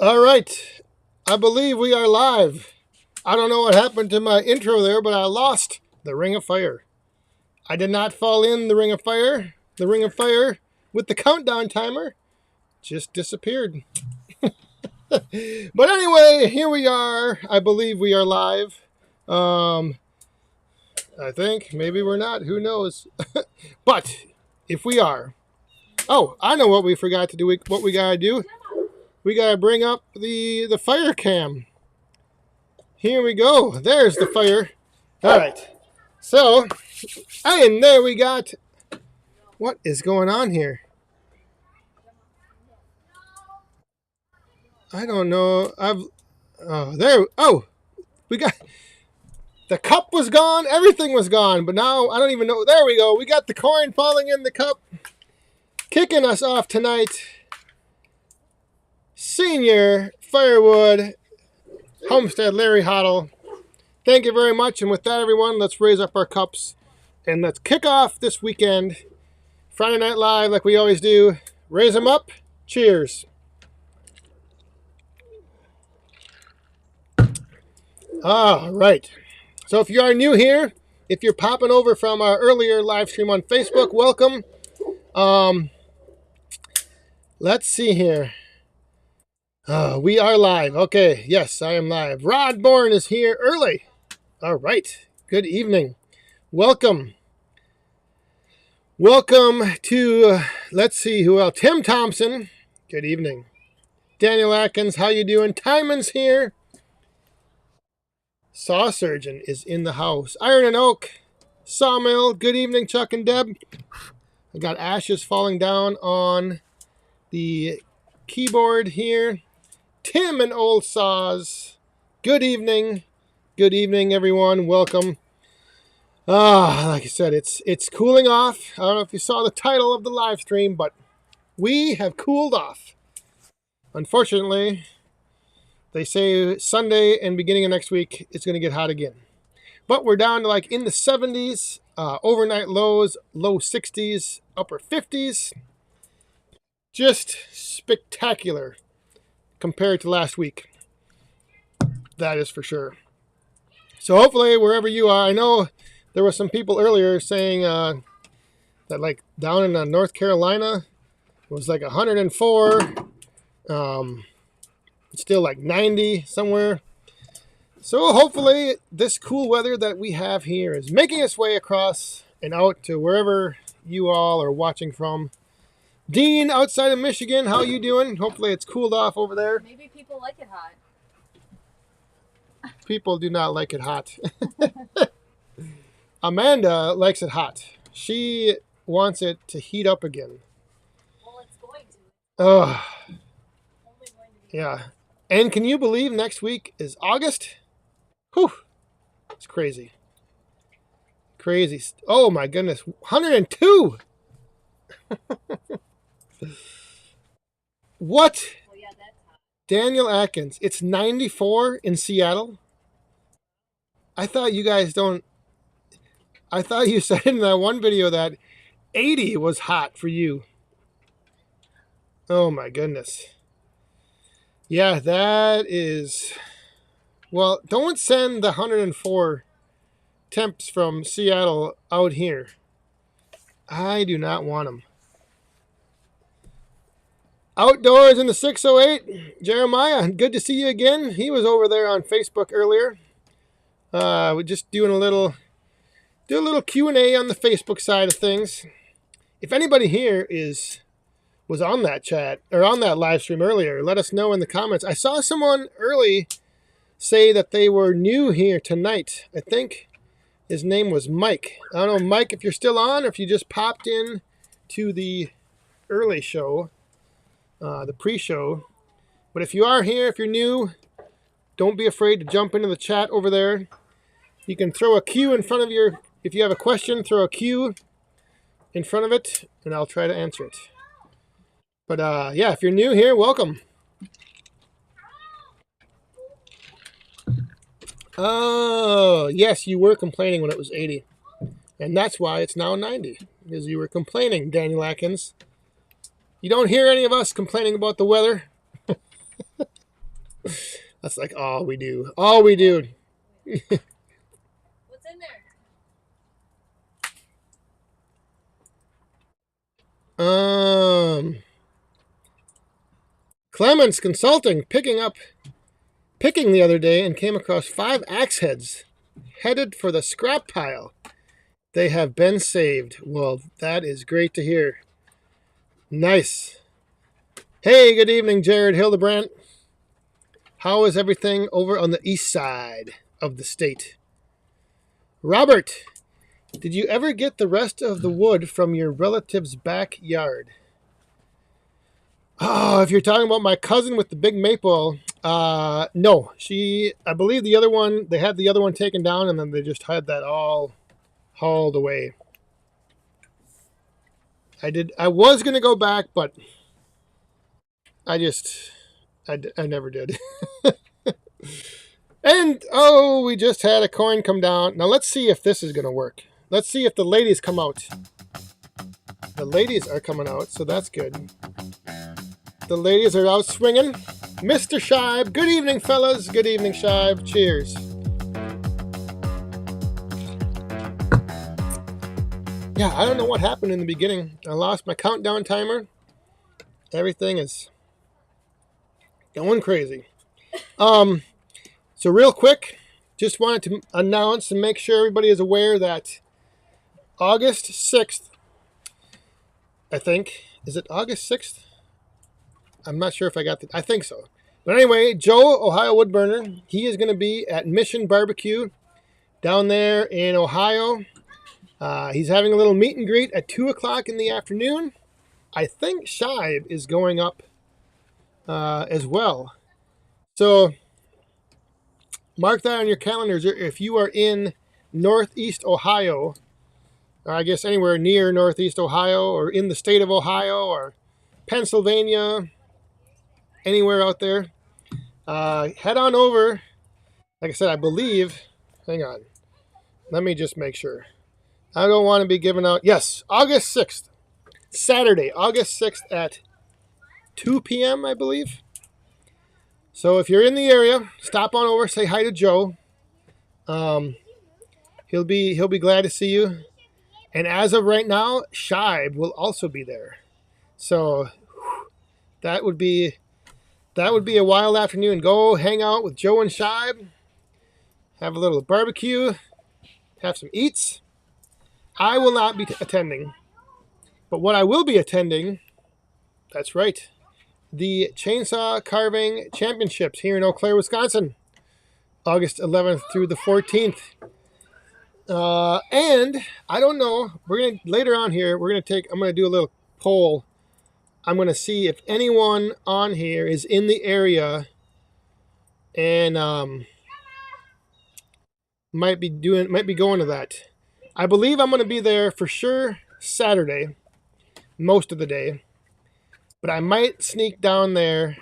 All right. I believe we are live. I don't know what happened to my intro there, but I lost the Ring of Fire. I did not fall in the Ring of Fire. The Ring of Fire with the countdown timer just disappeared. But anyway, here we are. I believe we are live. I think. Maybe we're not. Who knows? But if we are. Oh, I know what we forgot to do. What we got to do. We got to bring up the fire cam. Here we go. There's the fire. All right. So, and there we got. What is going on here? I don't know. We got. The cup was gone. Everything was gone. But now I don't even know. There we go. We got the coin falling in the cup. Kicking us off tonight. Senior Firewood Homestead Larry Hoddle. Thank you very much. And with that, everyone, let's raise up our cups and let's kick off this weekend. Friday Night Live, like we always do. Raise them up. Cheers. All right. So if you are new here, if you're popping over from our earlier live stream on Facebook, welcome. Let's see here. We are live. Okay, yes, I am live. Rod Bourne is here early. All right, good evening. Welcome. Welcome to, let's see who else. Tim Thompson, good evening. Daniel Atkins, how you doing? Timon's here. Saw Surgeon is in the house. Iron and Oak, Sawmill, good evening, Chuck and Deb. I got ashes falling down on the keyboard here. Tim and Old Saws, good evening. Good evening, everyone. Welcome. Like I said, it's cooling off. I don't know if you saw the title of the live stream, but we have cooled off. Unfortunately, they say Sunday and beginning of next week, it's going to get hot again. But we're down to like in the 70s, overnight lows, low 60s, upper 50s. Just spectacular compared to last week. That is for sure. So hopefully wherever you are, I know there were some people earlier saying that like down in North Carolina it was like 104. It's still like 90 somewhere. So hopefully this cool weather that we have here is making its way across and out to wherever you all are watching from. Dean, outside of Michigan, how you doing? Hopefully it's cooled off over there. Maybe people like it hot. People do not like it hot. Amanda likes it hot. She wants it to heat up again. Well, it's going to. Oh, Only going to be. yeah. And can you believe next week is August? Whew. It's crazy. Crazy. Oh my goodness. 102. What? Well, yeah, that's hot. Daniel Atkins. It's 94 in Seattle. I thought you guys don't. I thought you said in that one video that 80 was hot for you. Oh my goodness. Yeah, that is. Well, don't send the 104 temps from Seattle out here. I do not want them. Outdoors in the 608, Jeremiah, good to see you again. He was over there on Facebook earlier. We're just doing a little Q&A on the Facebook side of things. If anybody here was on that chat or on that live stream earlier, let us know in the comments. I saw someone early say that they were new here tonight. I think his name was Mike. I don't know, Mike, if you're still on or if you just popped in to the early show. The pre-show. But if you are here, if you're new, don't be afraid to jump into the chat over there. You can throw a Q in front of your, if you have a question, throw a Q in front of it, and I'll try to answer it. But yeah, if you're new here, welcome. Oh, yes, you were complaining when it was 80. And that's why it's now 90, because you were complaining, Daniel Atkins. You don't hear any of us complaining about the weather. That's like all we do. All we do. What's in there? Clements Consulting picking the other day and came across 5 axe heads headed for the scrap pile. They have been saved. Well, that is great to hear. Nice. Hey, good evening, Jared Hildebrandt. How is everything over on the east side of the state? Robert, did you ever get the rest of the wood from your relative's backyard? Oh, if you're talking about my cousin with the big maple, no. I believe the other one, they had the other one taken down and then they just had that all hauled away. I was going to go back, but I never did. And, we just had a coin come down. Now let's see if this is going to work. Let's see if the ladies come out. The ladies are coming out, so that's good. The ladies are out swinging. Mr. Shive, good evening, fellas. Good evening, Shive. Cheers. Yeah, I don't know what happened in the beginning. I lost my countdown timer. Everything is going crazy. So real quick, just wanted to announce and make sure everybody is aware that August 6th, I think. Is it August 6th? I'm not sure if I got I think so. But anyway, Joe, Ohio Woodburner, he is going to be at Mission Barbecue down there in Ohio. He's having a little meet and greet at 2 o'clock in the afternoon. I think Shive is going up as well. So mark that on your calendars if you are in Northeast Ohio, or I guess anywhere near Northeast Ohio, or in the state of Ohio, or Pennsylvania, anywhere out there. Head on over. Like I said, I believe, hang on, let me just make sure. I don't want to be giving out, yes, August 6th, Saturday, August 6th at 2 p.m., I believe. So if you're in the area, stop on over, say hi to Joe. He'll be glad to see you. And as of right now, Shive will also be there. So that would be a wild afternoon. Go hang out with Joe and Shive. Have a little barbecue. Have some eats. I will not be attending. But what I will be attending, that's right, the Chainsaw Carving Championships here in Eau Claire, Wisconsin. August 11th through the 14th. And I don't know, later on here, I'm going to do a little poll. I'm going to see if anyone on here is in the area and might be going to that. I believe I'm going to be there for sure Saturday, most of the day, but I might sneak down there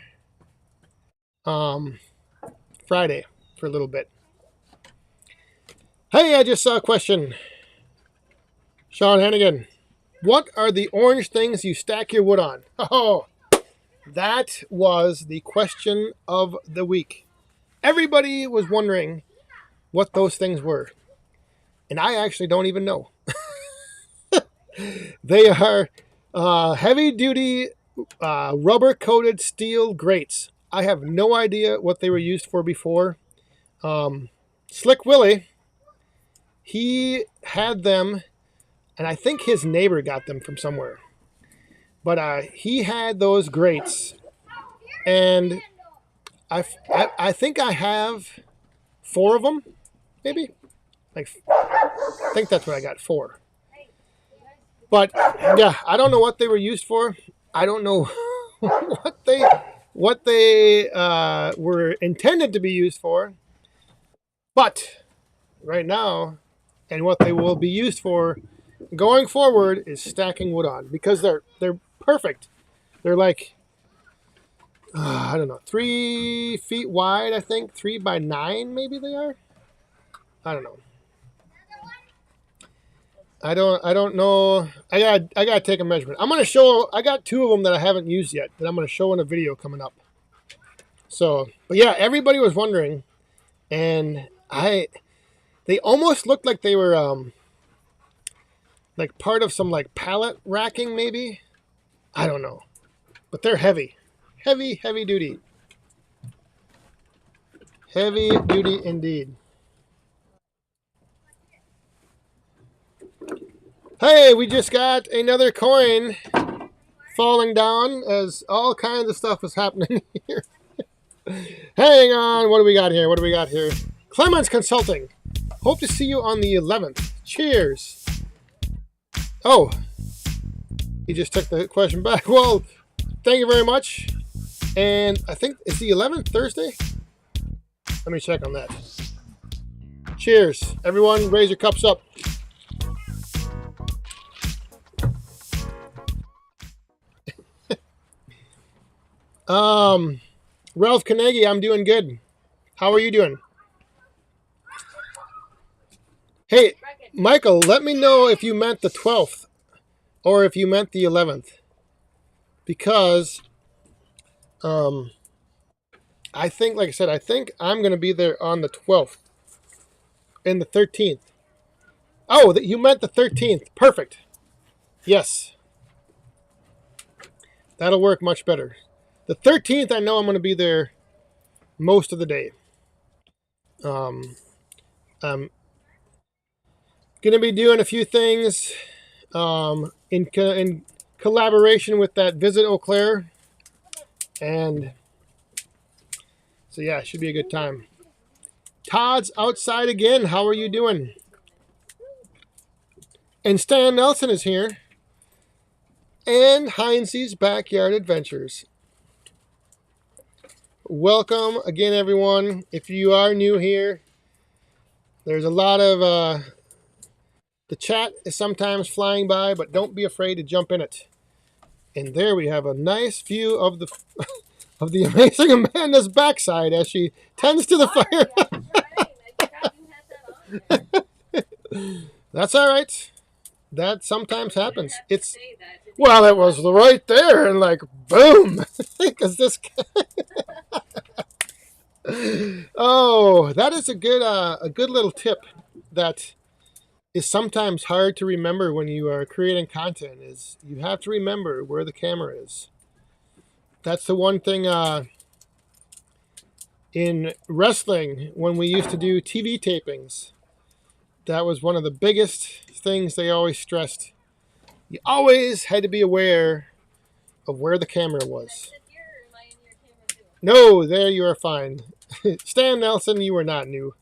Friday for a little bit. Hey, I just saw a question. Sean Hannigan, what are the orange things you stack your wood on? Oh, that was the question of the week. Everybody was wondering what those things were. And I actually don't even know. They are heavy-duty rubber-coated steel grates. I have no idea what they were used for before. Slick Willie, he had them, and I think his neighbor got them from somewhere. But he had those grates, and I think I have 4 of them, maybe. I think that's what I got, 4. But yeah, I don't know what they were used for. I don't know what they were intended to be used for. But right now, and what they will be used for going forward is stacking wood on, because they're perfect. They're like I don't know, 3 feet wide. I think 3 by 9 maybe they are. I don't know. I don't know. I gotta take a measurement. I'm gonna show. I got 2 of them that I haven't used yet that I'm gonna show in a video coming up. So, but yeah, everybody was wondering, and they almost looked like they were like part of some like pallet racking, maybe. I don't know, but they're heavy, heavy duty, heavy duty indeed. Hey, we just got another coin falling down as all kinds of stuff is happening here. Hang on, what do we got here? What do we got here? Clemens Consulting. Hope to see you on the 11th. Cheers. Oh, he just took the question back. Well, thank you very much. And I think it's the 11th, Thursday? Let me check on that. Cheers. Everyone, raise your cups up. Ralph Carnegie, I'm doing good. How are you doing? Hey, Michael, let me know if you meant the 12th or if you meant the 11th. Because I think, like I said, I think I'm going to be there on the 12th and the 13th. Oh, you meant the 13th. Perfect. Yes. That'll work much better. The 13th, I know I'm going to be there most of the day. I'm going to be doing a few things in collaboration with that Visit Eau Claire. And so, yeah, it should be a good time. Todd's outside again. How are you doing? And Stan Nelson is here. And Heinz's Backyard Adventures. Welcome again, everyone. If you are new here, there's a lot of the chat is sometimes flying by, but don't be afraid to jump in it. And there we have a nice view of the of the amazing Amanda's backside as she tends to the fire. That's all right. That sometimes happens. It's well, it was right there, and like boom, because this. Oh, that is a good little tip that is sometimes hard to remember when you are creating content. Is you have to remember where the camera is. That's the one thing in wrestling when we used to do TV tapings. That was one of the biggest things they always stressed. You always had to be aware of where the camera was. No, there you are fine. Stan Nelson, you are not new.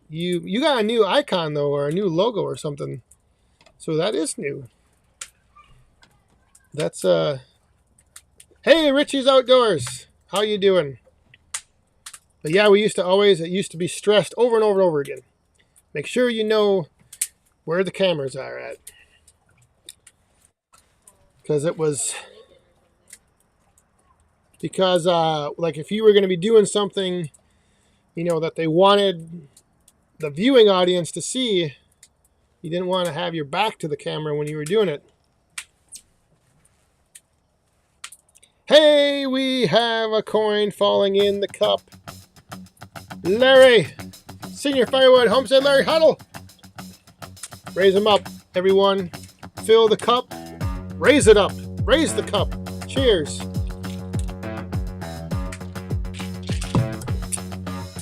You got a new icon though, or a new logo or something. So that is new. That's Hey, Richie's Outdoors. How you doing? But yeah, it used to be stressed over and over and over again. Make sure you know where the cameras are at. Because like if you were going to be doing something, that they wanted the viewing audience to see, you didn't want to have your back to the camera when you were doing it. Hey, we have a coin falling in the cup. Larry, Senior Firewood Homestead Larry Huddle. Raise them up, everyone. Fill the cup. Raise it up. Raise the cup. Cheers.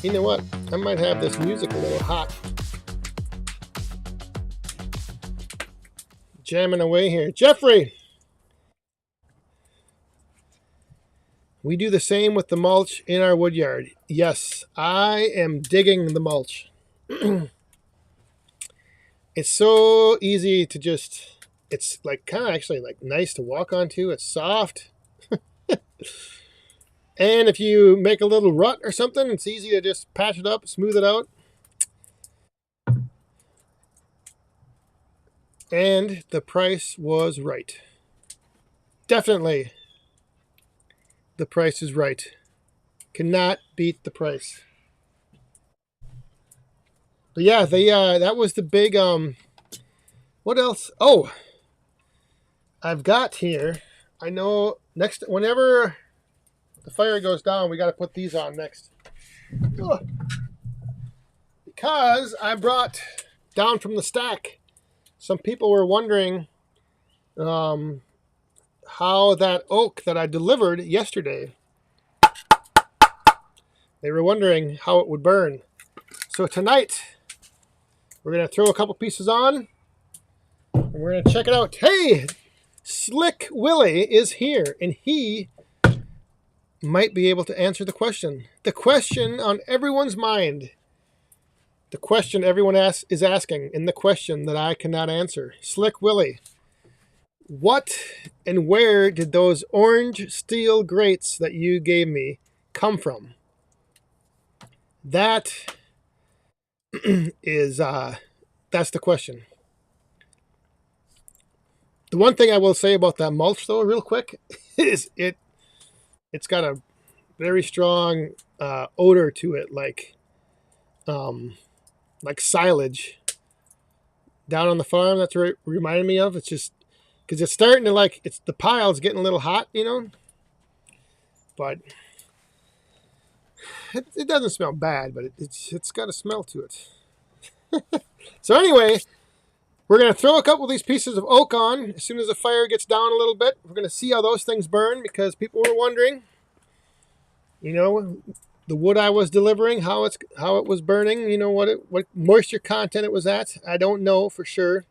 You know what? I might have this music a little hot. Jamming away here. Jeffrey! We do the same with the mulch in our wood yard. Yes, I am digging the mulch. It's so easy to it's like kind of actually like nice to walk onto. It's soft. And if you make a little rut or something, it's easy to just patch it up, smooth it out. And the price was right. Definitely. The price is right. Cannot beat the price. But yeah, that was the big what else? Oh, I've got here. I know whenever the fire goes down, we got to put these on next. Ugh. Because I brought down from the stack, some people were wondering how that oak that I delivered yesterday, they were wondering how it would burn. So tonight, we're going to throw a couple pieces on, and we're going to check it out. Hey, Slick Willie is here, and he might be able to answer the question. The question on everyone's mind. The question everyone is asking, and the question that I cannot answer. Slick Willie, what and where did those orange steel grates that you gave me come from? That is, that's the question. The one thing I will say about that mulch, though, real quick, is it's got a very strong odor to it, like silage. Down on the farm, that's what it reminded me of. It's just because it's starting to the pile's getting a little hot, but it doesn't smell bad, but it's got a smell to it. So anyway, we're going to throw a couple of these pieces of oak on as soon as the fire gets down a little bit. We're going to see how those things burn because people were wondering, the wood I was delivering, how it was burning, what moisture content it was at. I don't know for sure.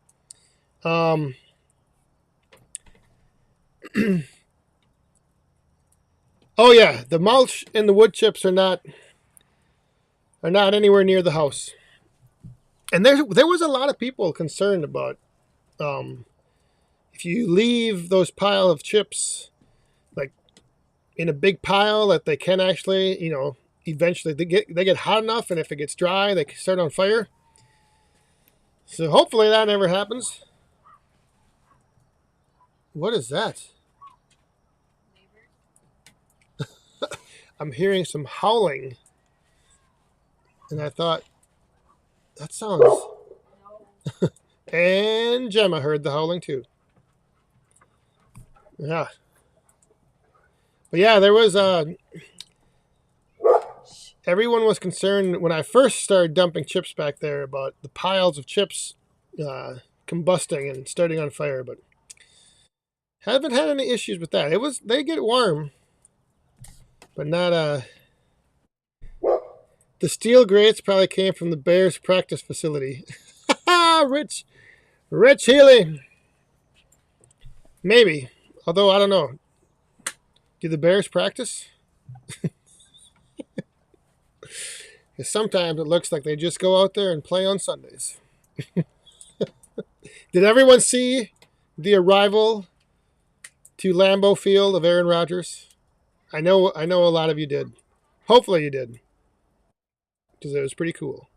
Oh yeah, the mulch and the wood chips are not anywhere near the house. And there was a lot of people concerned about if you leave those pile of chips like in a big pile that they can actually, eventually they get hot enough, and if it gets dry, they can start on fire. So hopefully that never happens. What is that? I'm hearing some howling, and I thought that sounds. No. And Gemma heard the howling too. Yeah. But yeah, there was everyone was concerned when I first started dumping chips back there about the piles of chips combusting and starting on fire, but haven't had any issues with that. They get warm, but not the steel grates probably came from the Bears practice facility. Rich Healy. Maybe. Although I don't know. Do the Bears practice? Because sometimes it looks like they just go out there and play on Sundays. Did everyone see the arrival to Lambeau Field of Aaron Rodgers? I know a lot of you did. Hopefully you did. Because it was pretty cool.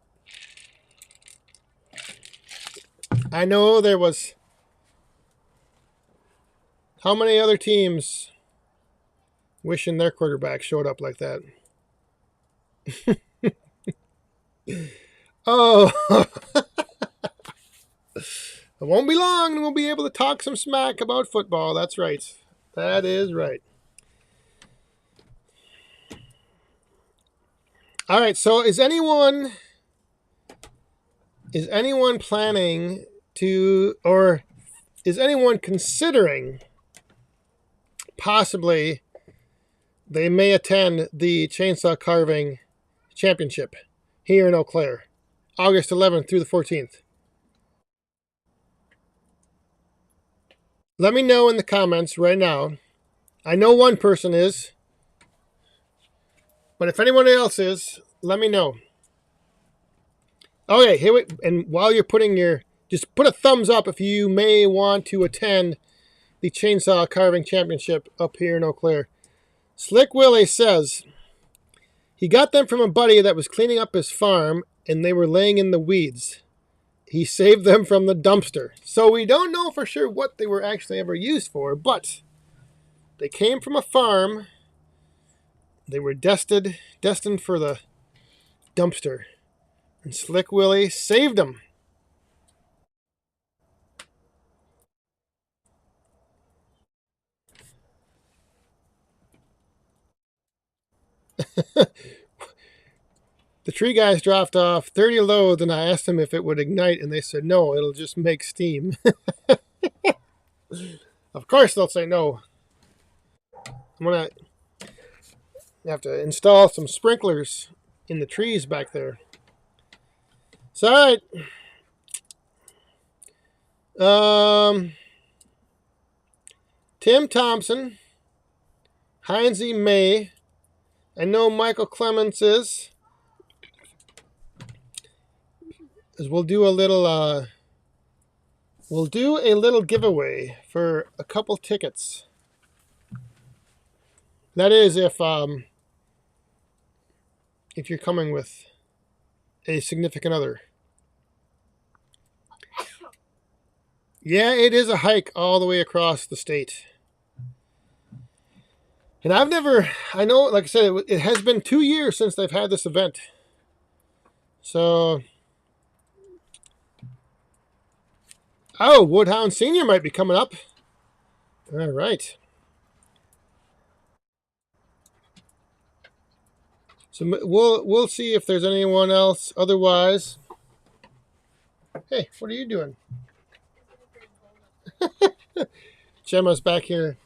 I know there was. How many other teams wishing their quarterback showed up like that? Oh, it won't be long and we'll be able to talk some smack about football. That's right. That is right. All right, so is anyone planning to, or is anyone considering possibly they may attend the Chainsaw Carving Championship here in Eau Claire, August 11th through the 14th? Let me know in the comments right now. I know one person is, but if anyone else is, let me know. Okay, here and while you're just put a thumbs up if you may want to attend the Chainsaw Carving Championship up here in Eau Claire. Slick Willie says he got them from a buddy that was cleaning up his farm and they were laying in the weeds. He saved them from the dumpster. So we don't know for sure what they were actually ever used for, but they came from a farm. They were destined for the dumpster. And Slick Willie saved them. The tree guys dropped off 30 loads, and I asked them if it would ignite, and they said no, it'll just make steam. Of course they'll say no. I'm going to have to install some sprinklers in the trees back there. So, all right. Tim Thompson, Heinzie May. I know Michael Clements is. We'll do a little giveaway for a couple tickets. That is if you're coming with a significant other. Yeah, it is a hike all the way across the state. And I know, like I said, it has been 2 years since they've had this event. So, Woodhound Senior might be coming up. All right. So we'll see if there's anyone else. Otherwise, hey, what are you doing? Gemma's back here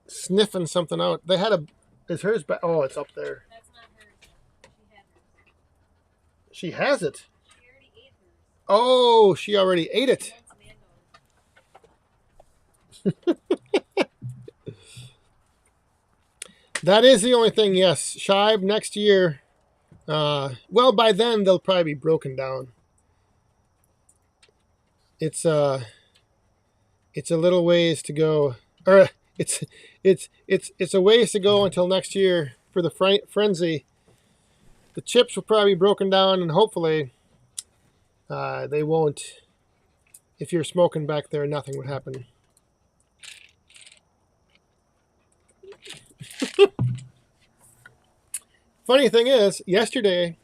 sniffing something out. They had is hers back? Oh, it's up there. That's not hers. She has it. She already ate hers. Oh, she already ate it. That is the only thing, yes. Shive next year. Well, by then they'll probably be broken down. It's a little ways to go, or it's a ways to go until next year for the frenzy. The chips will probably be broken down, and hopefully they won't. If you're smoking back there, nothing would happen. Funny thing is, yesterday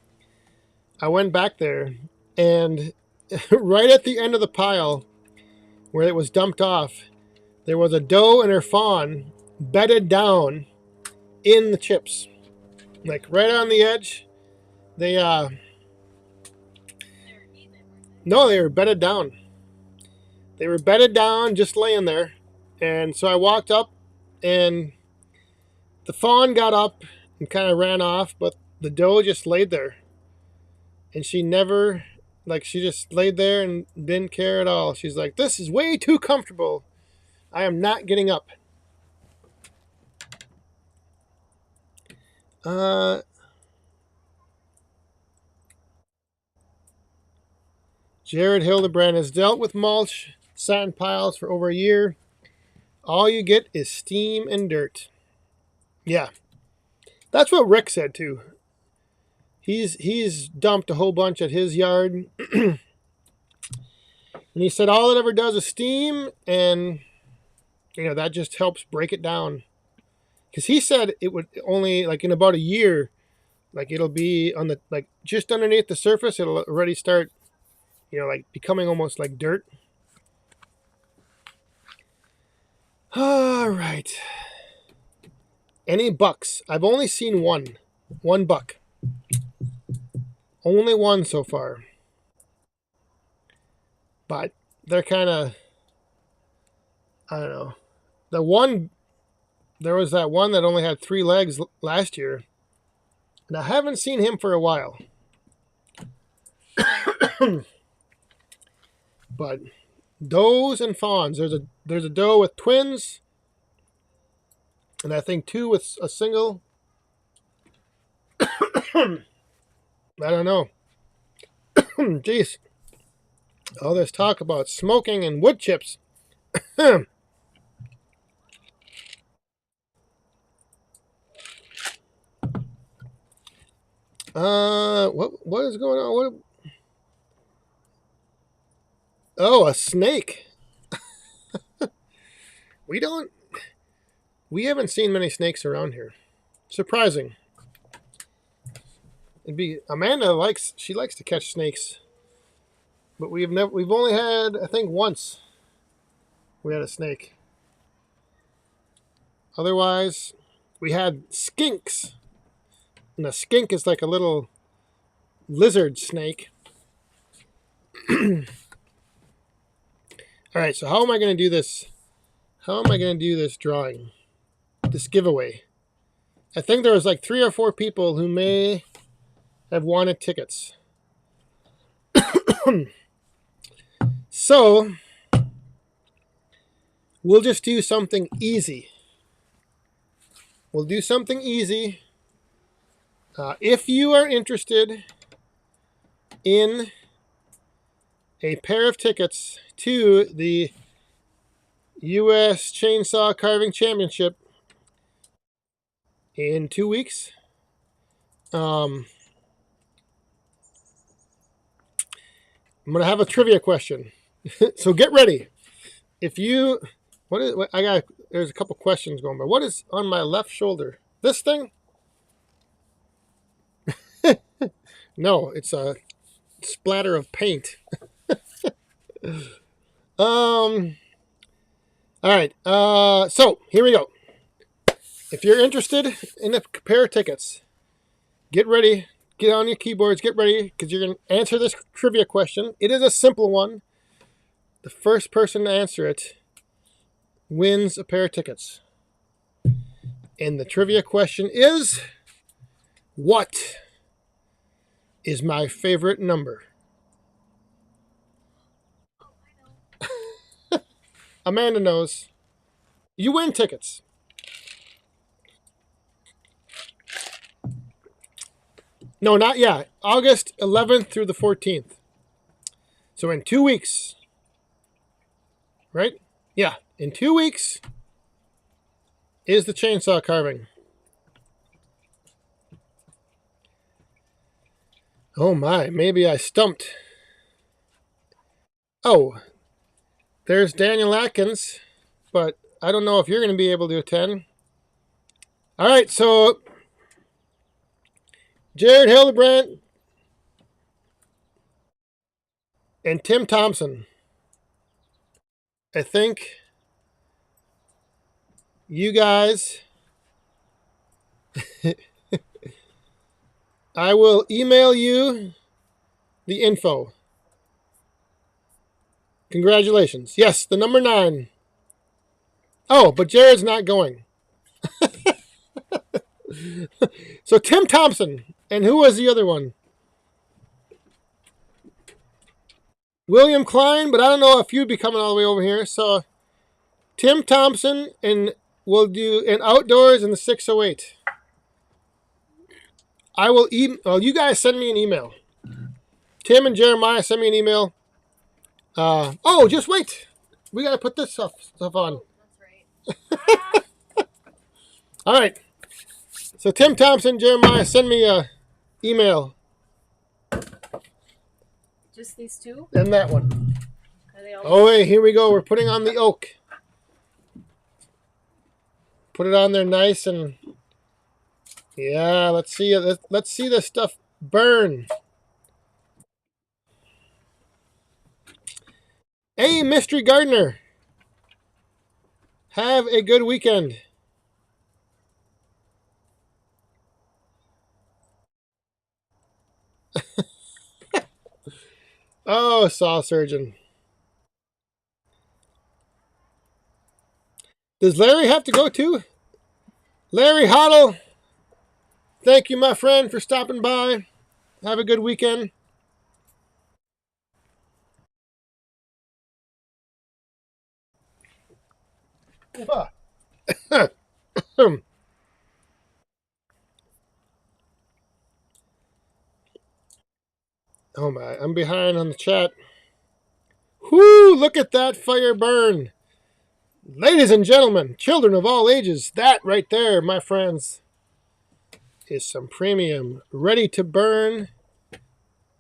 I went back there, and right at the end of the pile where it was dumped off, there was a doe and her fawn bedded down in the chips, like right on the edge. They no, they were bedded down. They were bedded down, just laying there. And so I walked up, and the fawn got up and kind of ran off, but the doe just laid there. And she never, she just laid there and didn't care at all. She's like, this is way too comfortable. I am not getting up. Jared Hildebrand has dealt with mulch, sand piles for over a year. All you get is steam and dirt. Yeah. That's what Rick said too. He's dumped a whole bunch at his yard. And he said all it ever does is steam, and that just helps break it down. Because he said it would only, in about a year, it'll be on the, just underneath the surface, it'll already start, becoming almost like dirt. All right. Any bucks? I've only seen one buck. Only one so far. But they're kind of, I don't know. There was that one that only had 3 legs last year. And I haven't seen him for a while. But does and fawns. There's a doe with twins. And I think 2 with a single. I don't know. Jeez. All this talk about smoking and wood chips. What is going on? Oh, a snake. We haven't seen many snakes around here. Surprising. Amanda likes to catch snakes. But we've only had, I think, once we had a snake. Otherwise, we had skinks. And a skink is like a little lizard snake. All right, so how am I going to do this? How am I going to do this drawing? This giveaway? I think there was like 3 or 4 people who may have wanted tickets. So, we'll just do something easy. We'll do something easy. If you are interested in a pair of tickets to the U.S. Chainsaw Carving Championship in 2 weeks, I'm going to have a trivia question. So get ready. If you, there's a couple questions going, but what is on my left shoulder? This thing? No, it's a splatter of paint. All right. So here we go. If you're interested in a pair of tickets, get ready. Get on your keyboards. Get ready because you're going to answer this trivia question. It is a simple one. The first person to answer it wins a pair of tickets. And the trivia question is, what is my favorite number? Amanda knows. You win tickets. No, not yet. August 11th through the 14th. So in 2 weeks. Right? Yeah. In 2 weeks is the chainsaw carving. Oh my, maybe I stumped. Oh, there's Daniel Atkins, but I don't know if you're going to be able to attend. All right, so Jared Hildebrandt and Tim Thompson. I think you guys, I will email you the info. Congratulations. Yes, the number 9. Oh, but Jared's not going. So Tim Thompson. And who was the other one? William Klein, but I don't know if you'd be coming all the way over here. So Tim Thompson, and we'll do an outdoors in the 608. I will well, you guys send me an email. Tim and Jeremiah, send me an email. Oh, just wait. We got to put this stuff on. That's right. All right. So Tim Thompson, Jeremiah, send me a email. Just these 2? And that one. Are they all? Oh, wait, here we go. We're putting on the oak. Put it on there nice and yeah. Let's see it. Let's see this stuff burn. Hey, Mystery Gardener. Have a good weekend. Oh, saw surgeon. Does Larry have to go too? Larry Hoddle, thank you, my friend, for stopping by. Have a good weekend. Oh my, I'm behind on the chat. Whoo, look at that fire burn. Ladies and gentlemen, children of all ages, that right there, my friends, is some premium, ready to burn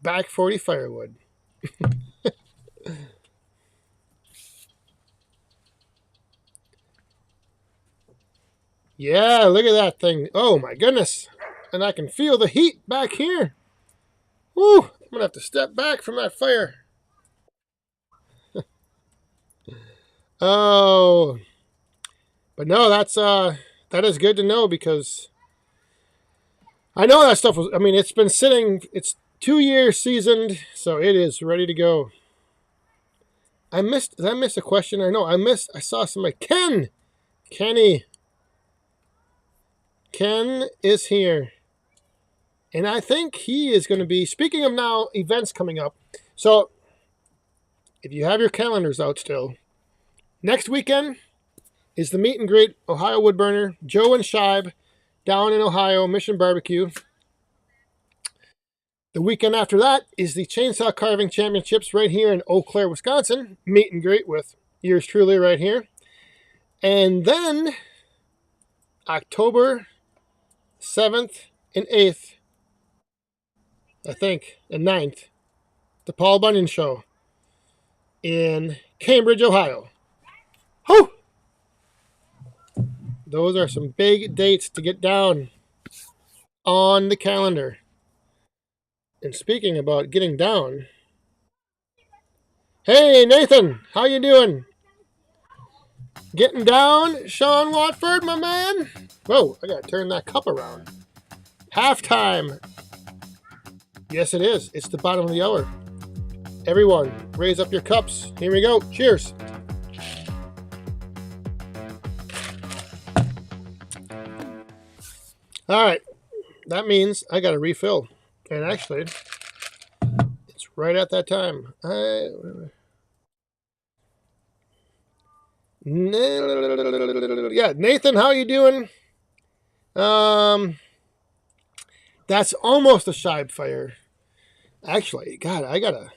back 40 firewood. Yeah, look at that thing. Oh my goodness. And I can feel the heat back here. Woo, I'm going to have to step back from that fire. Oh, but no, that is good to know because I know that stuff was, I mean, it's been sitting, it's 2 years seasoned, so it is ready to go. Did I miss a question? Or no, I saw somebody. Kenny Ken is here. And I think he is going to be, speaking of now, events coming up. So, if you have your calendars out still, next weekend is the meet and greet, Ohio Woodburner, Joe and Shibe, down in Ohio, Mission Barbecue. The weekend after that is the Chainsaw Carving Championships right here in Eau Claire, Wisconsin. Meet and greet with yours truly right here. And then, October 7th and 8th, I think, and 9th, the Paul Bunyan Show in Cambridge, Ohio. Whew! Those are some big dates to get down on the calendar. And speaking about getting down, hey Nathan, how you doing? Getting down, Sean Watford, my man? Whoa, I gotta turn that cup around. Halftime. Yes, it is. It's the bottom of the hour. Everyone, raise up your cups. Here we go. Cheers. All right. That means I got to refill. And actually, it's right at that time. Yeah, Nathan, how you doing? That's almost a Shibe fire. Actually, God, I gotta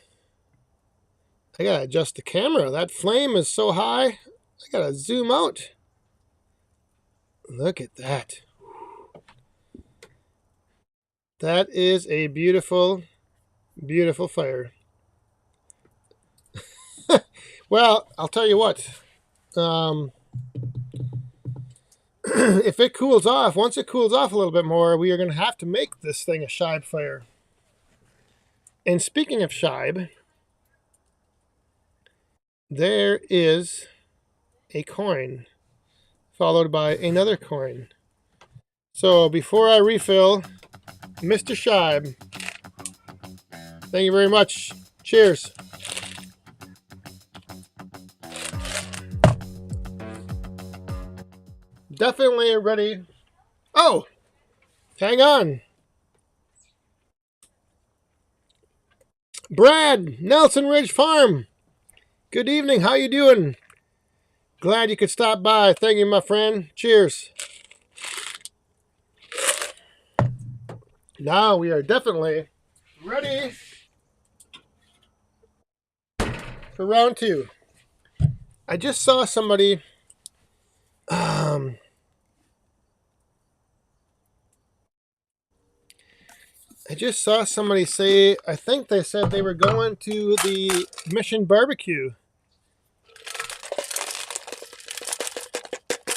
adjust the camera. That flame is so high. I gotta zoom out. Look at that. That is a beautiful, beautiful fire. Well, I'll tell you what. If it cools off, once it cools off a little bit more, we are going to have to make this thing a Shibe fire. And speaking of Shibe, there is a coin followed by another coin. So before I refill, Mr. Shibe, thank you very much. Cheers. Definitely ready. Oh, hang on. Brad, Nelson Ridge Farm. Good evening. How you doing? Glad you could stop by. Thank you, my friend. Cheers. Now we are definitely ready for round two. I just saw somebody say, I think they said they were going to the Mission Barbecue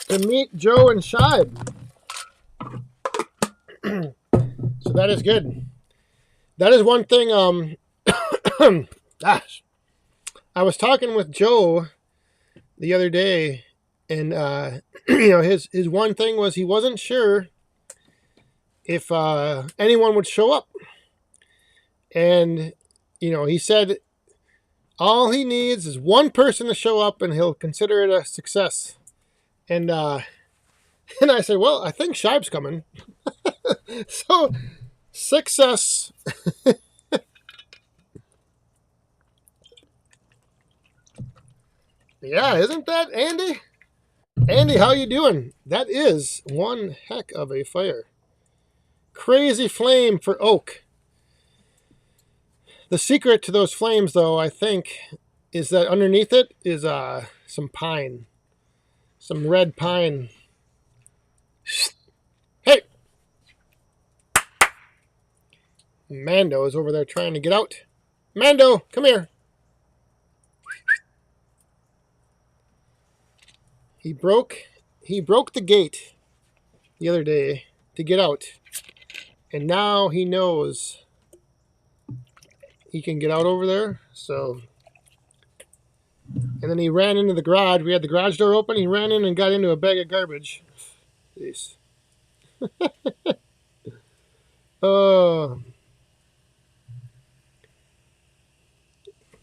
to meet Joe and Shibe. So that is good. That is one thing, gosh. I was talking with Joe the other day, and his one thing was he wasn't sure if anyone would show up. And he said all he needs is one person to show up and he'll consider it a success. And I said, well, I think Shibe's coming. So success. Yeah, isn't that Andy? Andy, how you doing? That is one heck of a fire. Crazy flame for oak. The secret to those flames, though, I think, is that underneath it is some pine. Some red pine. Hey! Mando is over there trying to get out. Mando, come here. He broke the gate the other day to get out. And now he knows he can get out over there. So, and then he ran into the garage. We had the garage door open. He ran in and got into a bag of garbage. Jeez. Oh.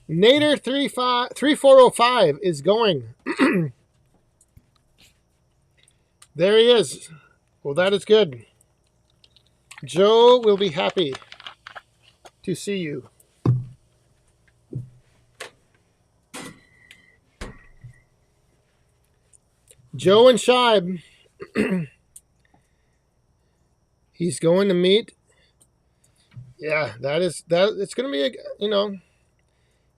Nader 3405 is going. There he is. Well, that is good. Joe will be happy to see you. Joe and Shibe. He's going to meet. Yeah, that. It's going to be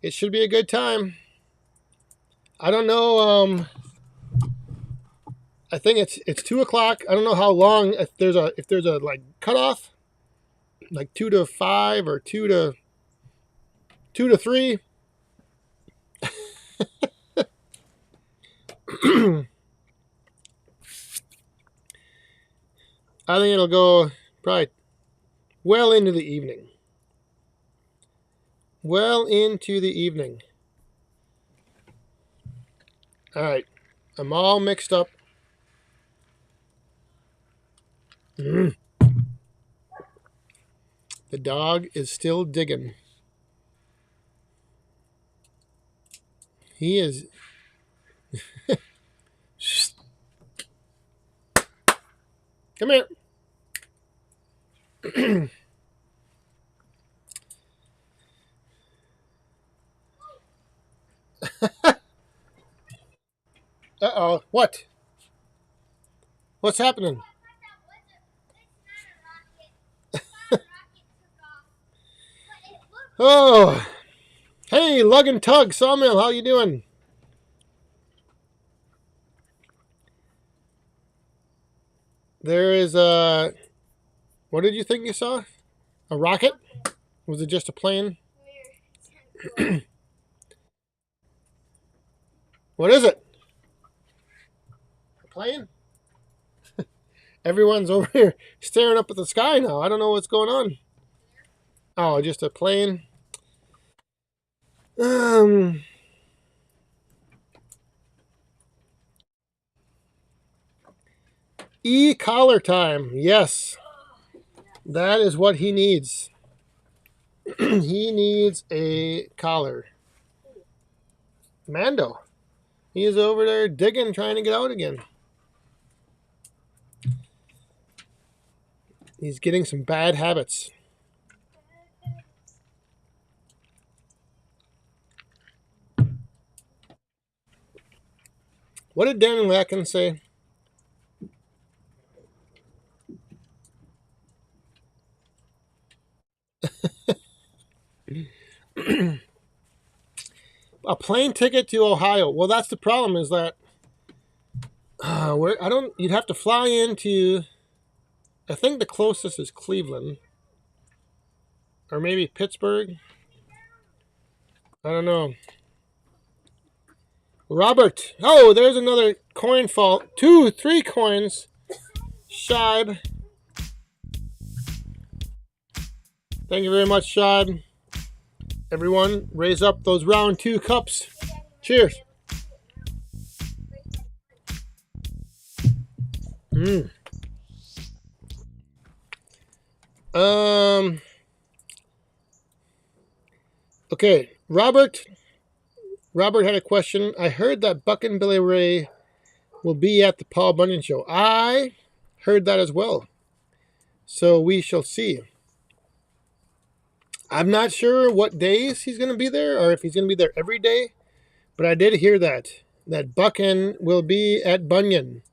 it should be a good time. I don't know. I think it's 2:00. I don't know how long. If there's a like cutoff, like 2 to 5 or 2 to 3. I think it'll go probably well into the evening. Well into the evening. All right, I'm all mixed up. The dog is still digging. He is. Come here. Uh-oh. What? What's happening? Oh. Hey, Lug and Tug, Sawmill, how you doing? There is a... What did you think you saw? A rocket? Was it just a plane? What is it? A plane? Everyone's over here staring up at the sky now. I don't know what's going on. Oh, just a plane. E-collar time. Yes. That is what he needs. He needs a collar. Mando. He is over there digging, trying to get out again. He's getting some bad habits. What did Dan and Lacken say? A plane ticket to Ohio. Well, that's the problem. Is that you'd have to fly into. I think the closest is Cleveland, or maybe Pittsburgh. I don't know. Robert. Oh, there's another coin fall. 2, 3 coins. Shibe. Thank you very much, Shibe. Everyone, raise up those round 2 cups. Cheers. Okay, Robert had a question. I heard that Buck and Billy Ray will be at the Paul Bunyan show. I heard that as well. So we shall see. I'm not sure what days he's going to be there or if he's going to be there every day. But I did hear that Buckin will be at Bunyan.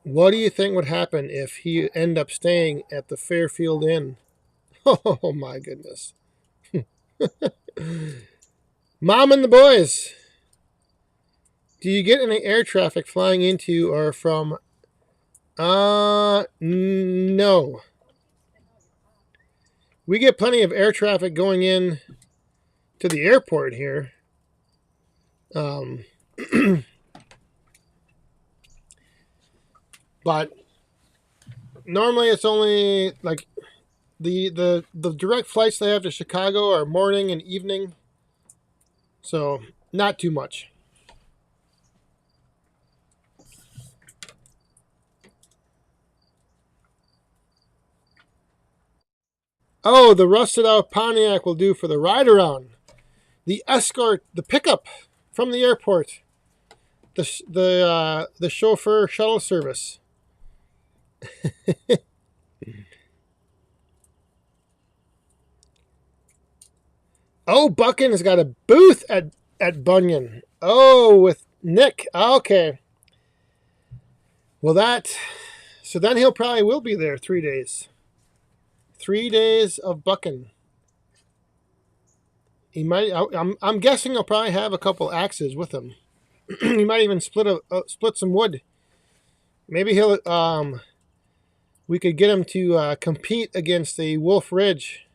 What do you think would happen if he end up staying at the Fairfield Inn? Oh my goodness. Mom and the boys. Do you get any air traffic flying into or from? No. We get plenty of air traffic going in to the airport here. But normally it's only like the direct flights they have to Chicago are morning and evening. So not too much. Oh, the rusted out Pontiac will do for the ride around. The escort, the pickup from the airport. The chauffeur shuttle service. Oh, Buckin has got a booth at Bunyan. Oh, with Nick. Okay. Well, so then he'll probably will be there 3 days. 3 days of Buckin. He might. I'm guessing he'll probably have a couple axes with him. He might even split some wood. Maybe he'll. We could get him to compete against a Wolf Ridge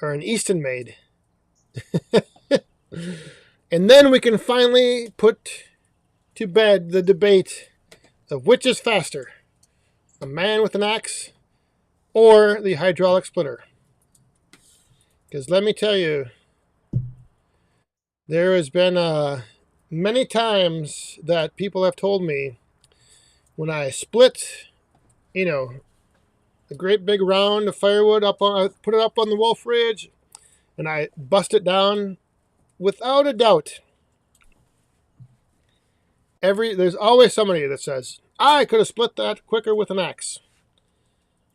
or an Easton Maid. And then we can finally put to bed the debate of which is faster, a man with an axe or the hydraulic splitter. Because let me tell you, there has been many times that people have told me when I split, a great big round of firewood put it up on the Wolf Ridge, and I bust it down. Without a doubt, there's always somebody that says, I could have split that quicker with an axe.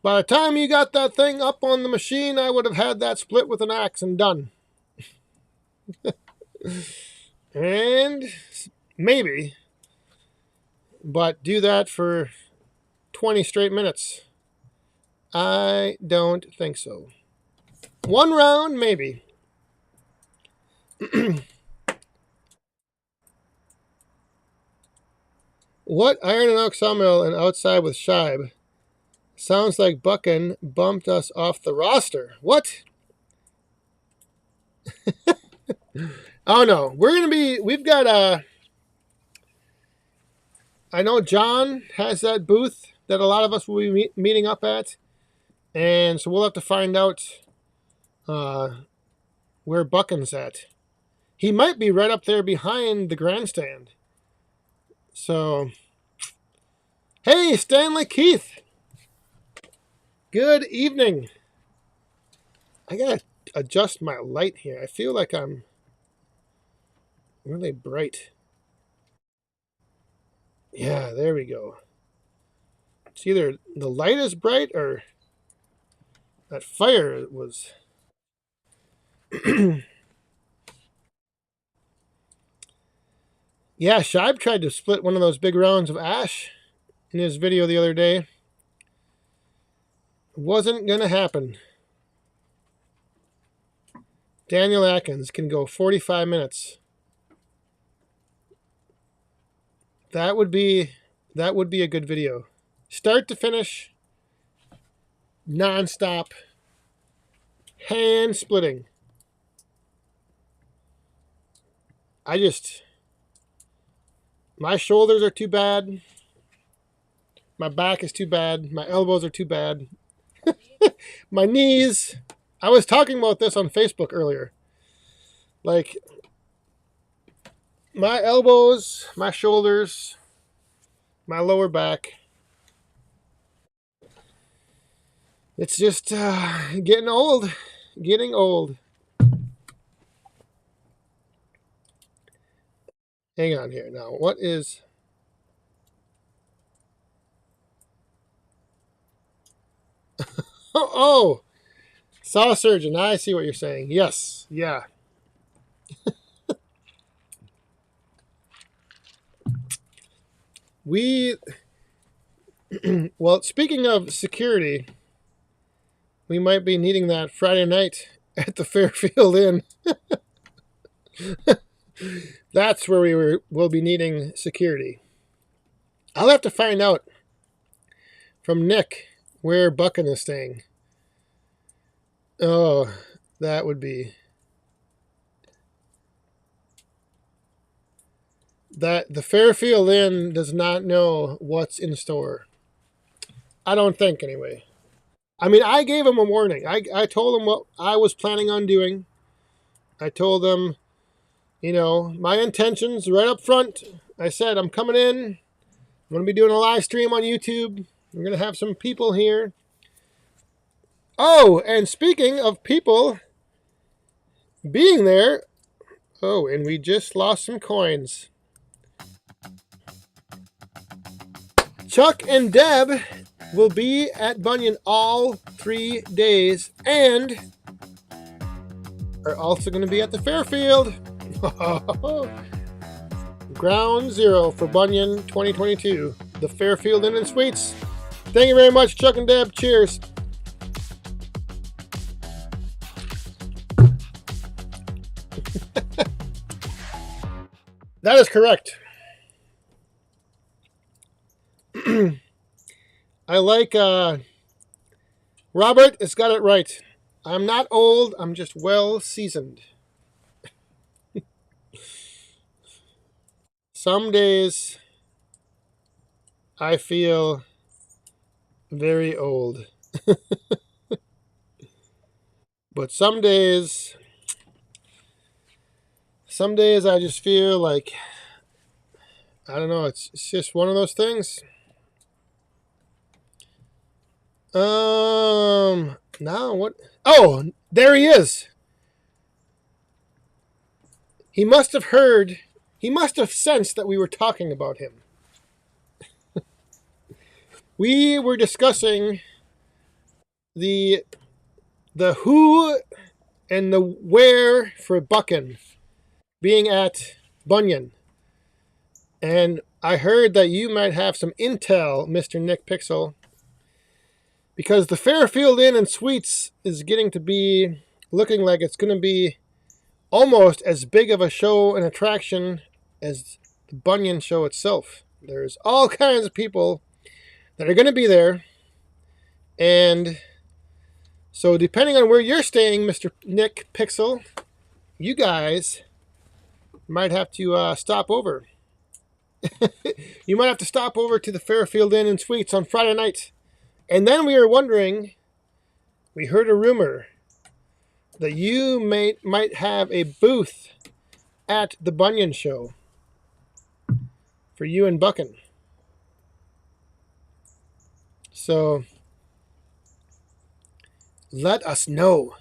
By the time you got that thing up on the machine, I would have had that split with an axe and done. And maybe, but do that for 20 straight minutes. I don't think so. One round, maybe. What iron and oak sawmill and outside with Shibe? Sounds like Buckin bumped us off the roster. What? Oh no, we've got I know John has that booth that a lot of us will be meeting up at, and so we'll have to find out where Buckin's at. He might be right up there behind the grandstand. So, hey, Stanley Keith. Good evening. I gotta adjust my light here. I feel like I'm really bright. Yeah, there we go. It's either the light is bright or that fire was... Yeah, Shibe tried to split one of those big rounds of ash in his video the other day. It wasn't going to happen. Daniel Atkins can go 45 minutes. That would be a good video. Start to finish, non-stop, hand splitting. My shoulders are too bad. My back is too bad. My elbows are too bad. My knees. I was talking about this on Facebook earlier. Like, my elbows, my shoulders, my lower back. It's just getting old. Getting old. Hang on here. Now, what is... Oh! Saw surgeon. I see what you're saying. Yes. Yeah. Well, speaking of security, we might be needing that Friday night at the Fairfield Inn. That's where we'll be needing security. I'll have to find out from Nick where Buckin is staying. Oh, that would be... The Fairfield Inn does not know what's in store. I don't think, anyway. I mean, I gave him a warning. I told him what I was planning on doing. I told him, my intentions right up front. I said, I'm coming in. I'm going to be doing a live stream on YouTube. We're going to have some people here. Oh, and speaking of people being there, oh, and we just lost some coins. Chuck and Deb will be at Bunyan all 3 days and are also going to be at the Fairfield. Ground zero for Bunyan 2022, the Fairfield Inn and Suites. Thank you very much, Chuck and Deb. Cheers. That is correct. I like Robert has got it right. I'm not old, I'm just well seasoned. Some days I feel very old. But some days I just feel like, I don't know, it's just one of those things. Now what? Oh, there he is. He must have heard, he must have sensed that we were talking about him. We were discussing the who and the where for Buchan being at Bunyan. And I heard that you might have some intel, Mr. Nick Pixel, because the Fairfield Inn and Suites is getting to be looking like it's going to be almost as big of a show and attraction as the Bunyan show itself. There's all kinds of people that are going to be there. And so depending on where you're staying, Mr. Nick Pixel, you guys might have to stop over. You might have to stop over to the Fairfield Inn and Suites on Friday night. And then we were wondering, we heard a rumor that you might have a booth at the Bunyan show for you and Buchan. So let us know.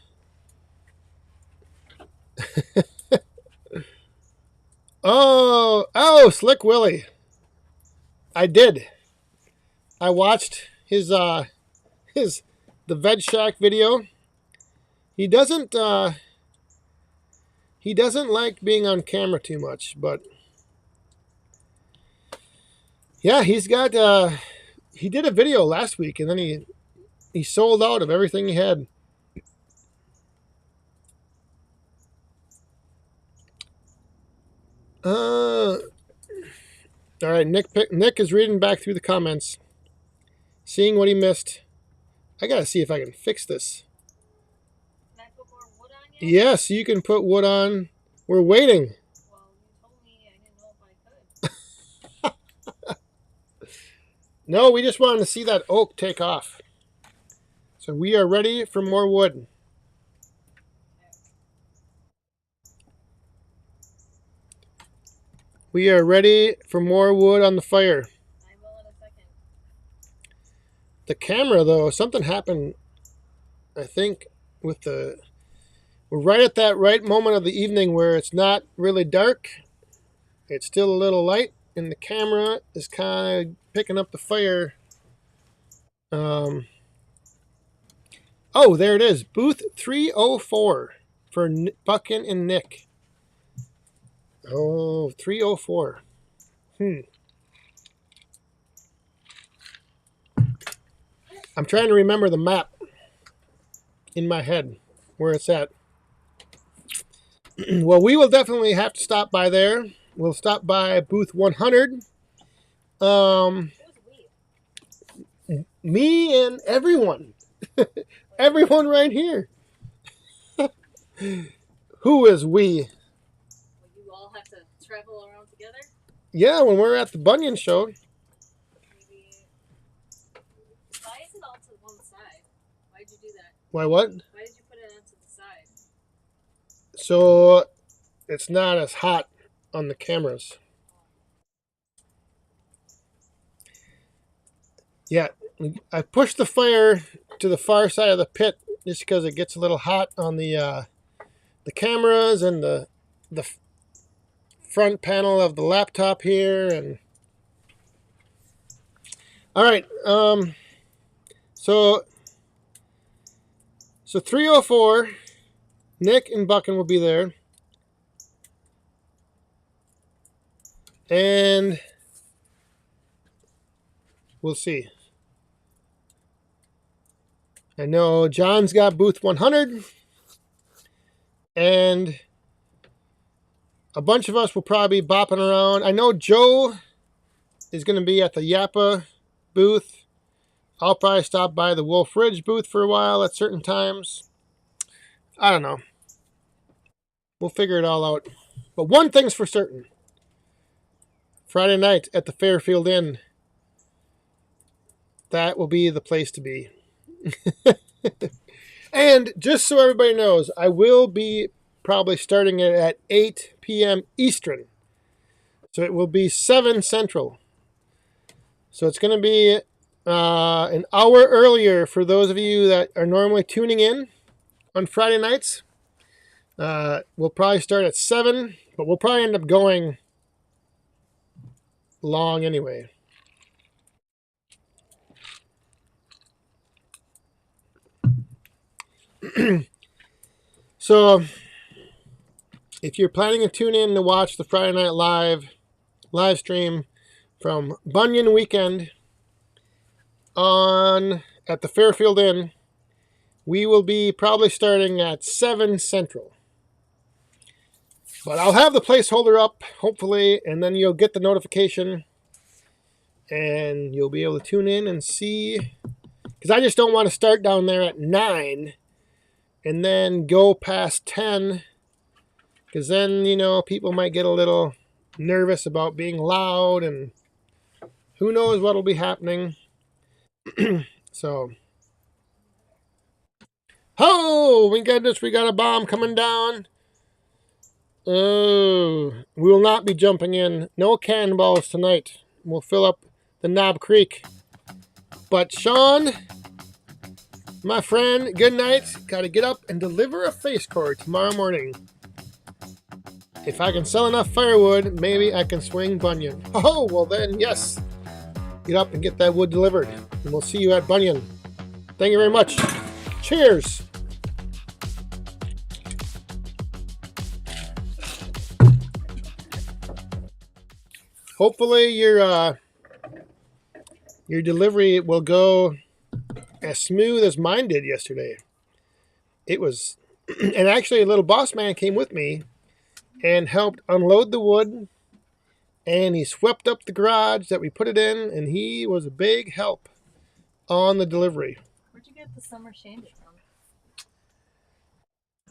Oh, Slick Willie. I did. I watched his the Veg Shack video. He doesn't like being on camera too much, but yeah, he's got he did a video last week and then he sold out of everything he had. All right, Nick is reading back through the comments, seeing what he missed. I gotta see if I can fix this. Can I put more wood on yet? Yes, you can put wood on. We're waiting. Well, you told me I didn't know if I could. No, we just wanted to see that oak take off. So we are ready for more wood. We are ready for more wood on the fire. I will in a second. The camera, though, something happened, I think, with we're right at that right moment of the evening where it's not really dark. It's still a little light, and the camera is kind of picking up the fire. Oh, there it is. Booth 304 for Buchan and Nick. Oh, 304. I'm trying to remember the map in my head where it's at. Well, we will definitely have to stop by there. We'll stop by booth 100. Me and everyone. Everyone right here. Who is we? Will you all have to travel around together? Yeah, when we're at the Bunyan show. Maybe. Why is it all to one side? Why'd you do that? Why what? Why did you put it onto the side? So it's not as hot on the cameras. Yeah, I pushed the fire to the far side of the pit just because it gets a little hot on the cameras and the front panel of the laptop here. And all right, so 3:04, Nick and Buckin will be there, and we'll see. I know John's got booth 100, and a bunch of us will probably be bopping around. I know Joe is going to be at the Yappa booth. I'll probably stop by the Wolf Ridge booth for a while at certain times. I don't know. We'll figure it all out. But one thing's for certain. Friday night at the Fairfield Inn. That will be the place to be. And just so everybody knows, I will be probably starting it at 8 p.m. Eastern. So it will be 7 Central. So it's going to be an hour earlier for those of you that are normally tuning in on Friday nights. We'll probably start at 7, but we'll probably end up going long anyway. So if you're planning to tune in to watch the Friday Night live stream from Bunyan weekend at the Fairfield Inn, we will be probably starting at 7 Central. But I'll have the placeholder up, hopefully, and then you'll get the notification and you'll be able to tune in and see. Because I just don't want to start down there at 9 and then go past 10. Because then, people might get a little nervous about being loud and who knows what will be happening. So, oh, we got a bomb coming down. Oh, we will not be jumping in. No cannonballs tonight. We'll fill up the Knob Creek. But Sean, my friend, good night. Got to get up and deliver a face cord tomorrow morning. If I can sell enough firewood, maybe I can swing Bunyan. Oh, well then, yes. Get up and get that wood delivered. And we'll see you at Bunyan. Thank you very much. Cheers. Hopefully your delivery will go as smooth as mine did yesterday. It was, and actually a little boss man came with me and helped unload the wood, and he swept up the garage that we put it in, and he was a big help on the delivery. Where'd you get the summer shandy from?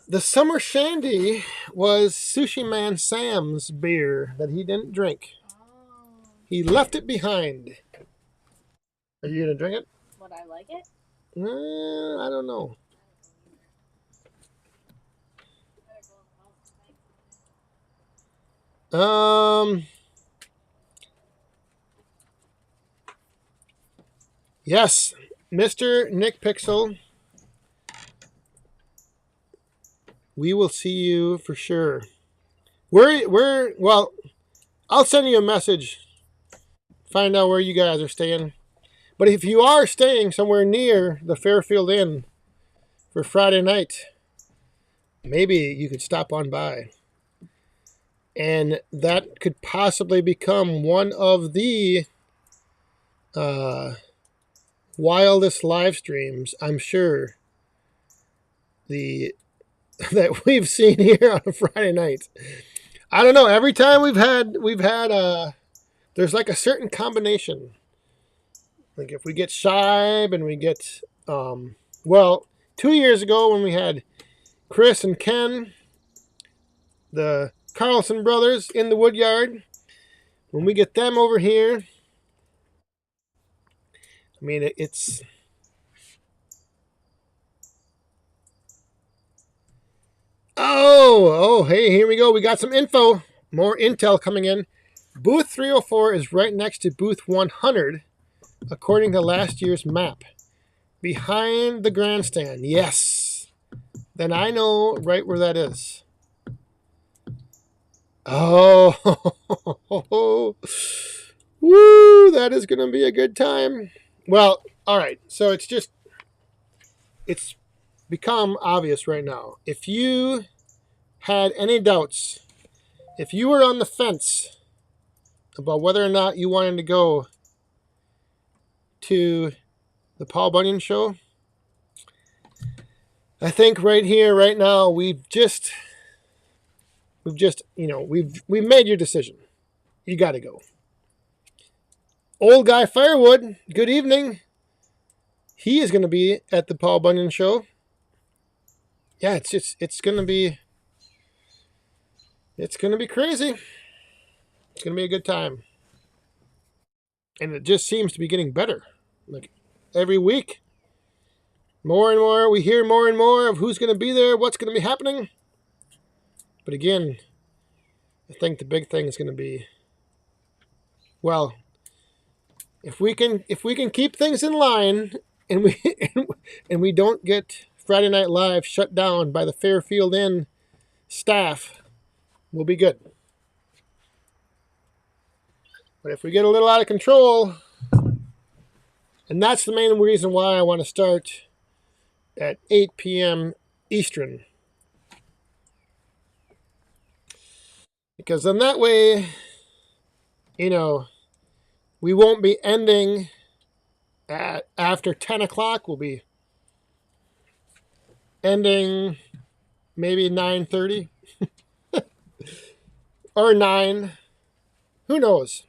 The summer shandy was Sushi Man Sam's beer that he didn't drink. Oh. He left it behind. Are you going to drink it? Would I like it? I don't know. Yes, Mr. Nick Pixel. We will see you for sure. Well, I'll send you a message. Find out where you guys are staying. But if you are staying somewhere near the Fairfield Inn for Friday night, maybe you could stop on by. And that could possibly become one of the wildest live streams, I'm sure, that we've seen here on a Friday night. I don't know. Every time we've had there's like a certain combination. Like if we get Shibe and we get 2 years ago when we had Chris and Ken, the Carlson brothers in the Woodyard, when we get them over here, I mean, it's... Oh, hey, here we go. We got some info. More intel coming in. Booth 304 is right next to booth 100. according to last year's map. Behind the grandstand. Yes. Then I know right where that is. Oh. Woo, that is going to be a good time. Well, all right. So it's become obvious right now. If you had any doubts, if you were on the fence about whether or not you wanted to go to the Paul Bunyan show, I think right here, right now, we've made your decision. You got to go. Old guy Firewood, good evening. He is going to be at the Paul Bunyan show. Yeah, it's going to be crazy. It's going to be a good time. And it just seems to be getting better. Like every week, more and more, we hear more and more of who's going to be there, what's going to be happening. But again, I think the big thing is going to be, well, if we can keep things in line and we don't get Friday Night Live shut down by the Fairfield Inn staff, we'll be good. But if we get a little out of control, and that's the main reason why I want to start at 8 p.m. Eastern. Because then that way, we won't be ending at after 10 o'clock. We'll be ending maybe 9:30 or 9. Who knows?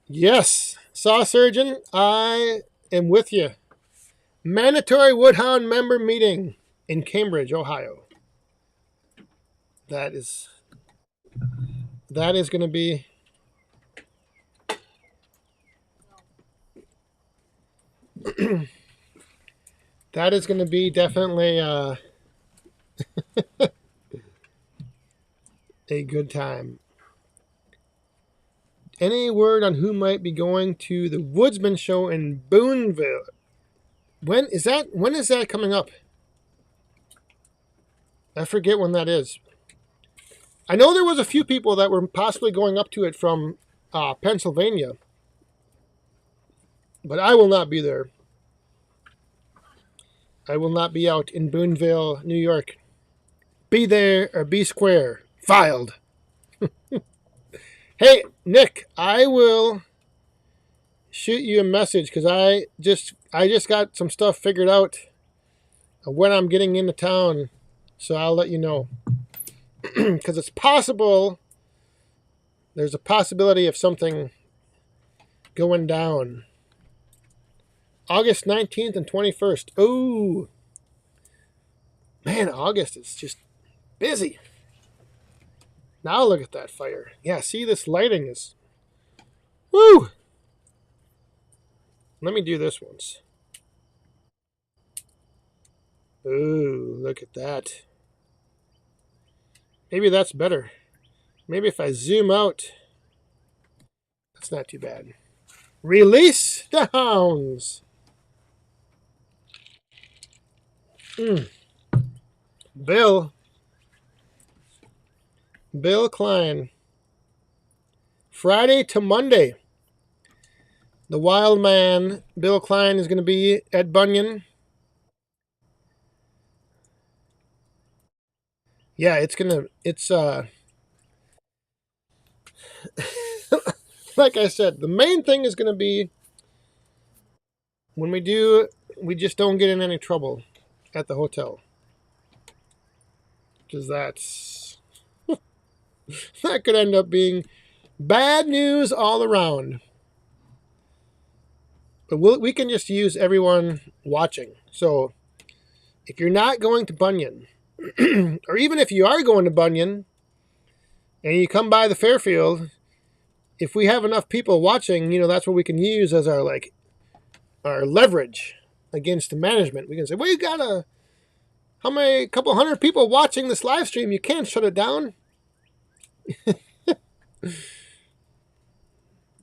Yes, Saw Surgeon, I am with you. Mandatory Woodhound member meeting in Cambridge, Ohio. That is going to be that is going to be definitely a good time. Any word on who might be going to the Woodsman show in Boonville? When is that coming up? I forget when that is. I know there was a few people that were possibly going up to it from Pennsylvania, but I will not be there. I will not be out in Boonville, New York. Be there or be square. Filed. Hey, Nick, I will shoot you a message because I just got some stuff figured out of when I'm getting into town, so I'll let you know. Because it's possible, there's a possibility of something going down. August 19th and 21st. Oh, man, August is just busy. Now look at that fire. Yeah, see, this lighting is... Woo! Let me do this once. Ooh, look at that. Maybe that's better. Maybe if I zoom out, that's not too bad. Release the hounds. Bill Klein. Friday to Monday. The wild man, Bill Klein, is going to be at Bunyan. Yeah, it's like I said, the main thing is going to be when we just don't get in any trouble at the hotel. Because that could end up being bad news all around. But we can just use everyone watching. So if you're not going to Bunyan, or even if you are going to Bunyan and you come by the Fairfield, if we have enough people watching, that's what we can use as our leverage against the management. We can say, well, you got couple hundred people watching this live stream. You can't shut it down.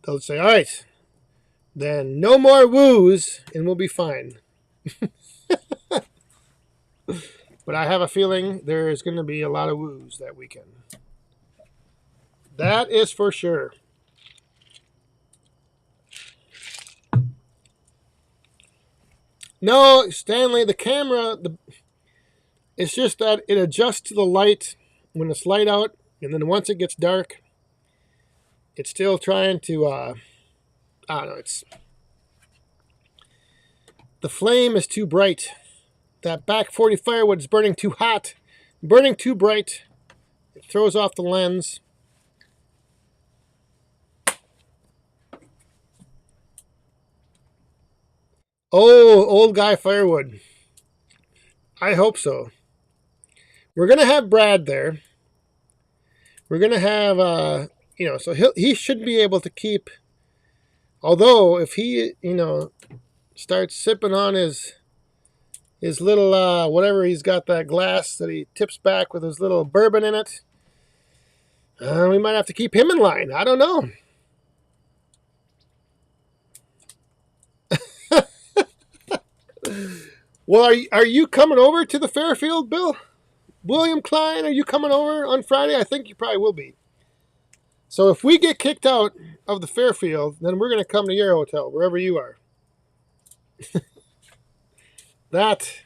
they'll say, all right, then no more woos and we'll be fine. But I have a feeling there is going to be a lot of woos that weekend. That is for sure. No, Stanley, the camera, it's just that it adjusts to the light when it's light out, and then once it gets dark, it's still trying to, I don't know, the flame is too bright. That back 40 firewood is burning too hot, burning too bright. It throws off the lens. Oh, old guy firewood. I hope so. We're going to have Brad there. We're going to have, so he should be able to keep, although if he, starts sipping on his little, whatever, he's got that glass that he tips back with his little bourbon in it, we might have to keep him in line. I don't know. Well, are you coming over to the Fairfield, Bill? William Klein, are you coming over on Friday? I think you probably will be. So if we get kicked out of the Fairfield, then we're going to come to your hotel, wherever you are. That's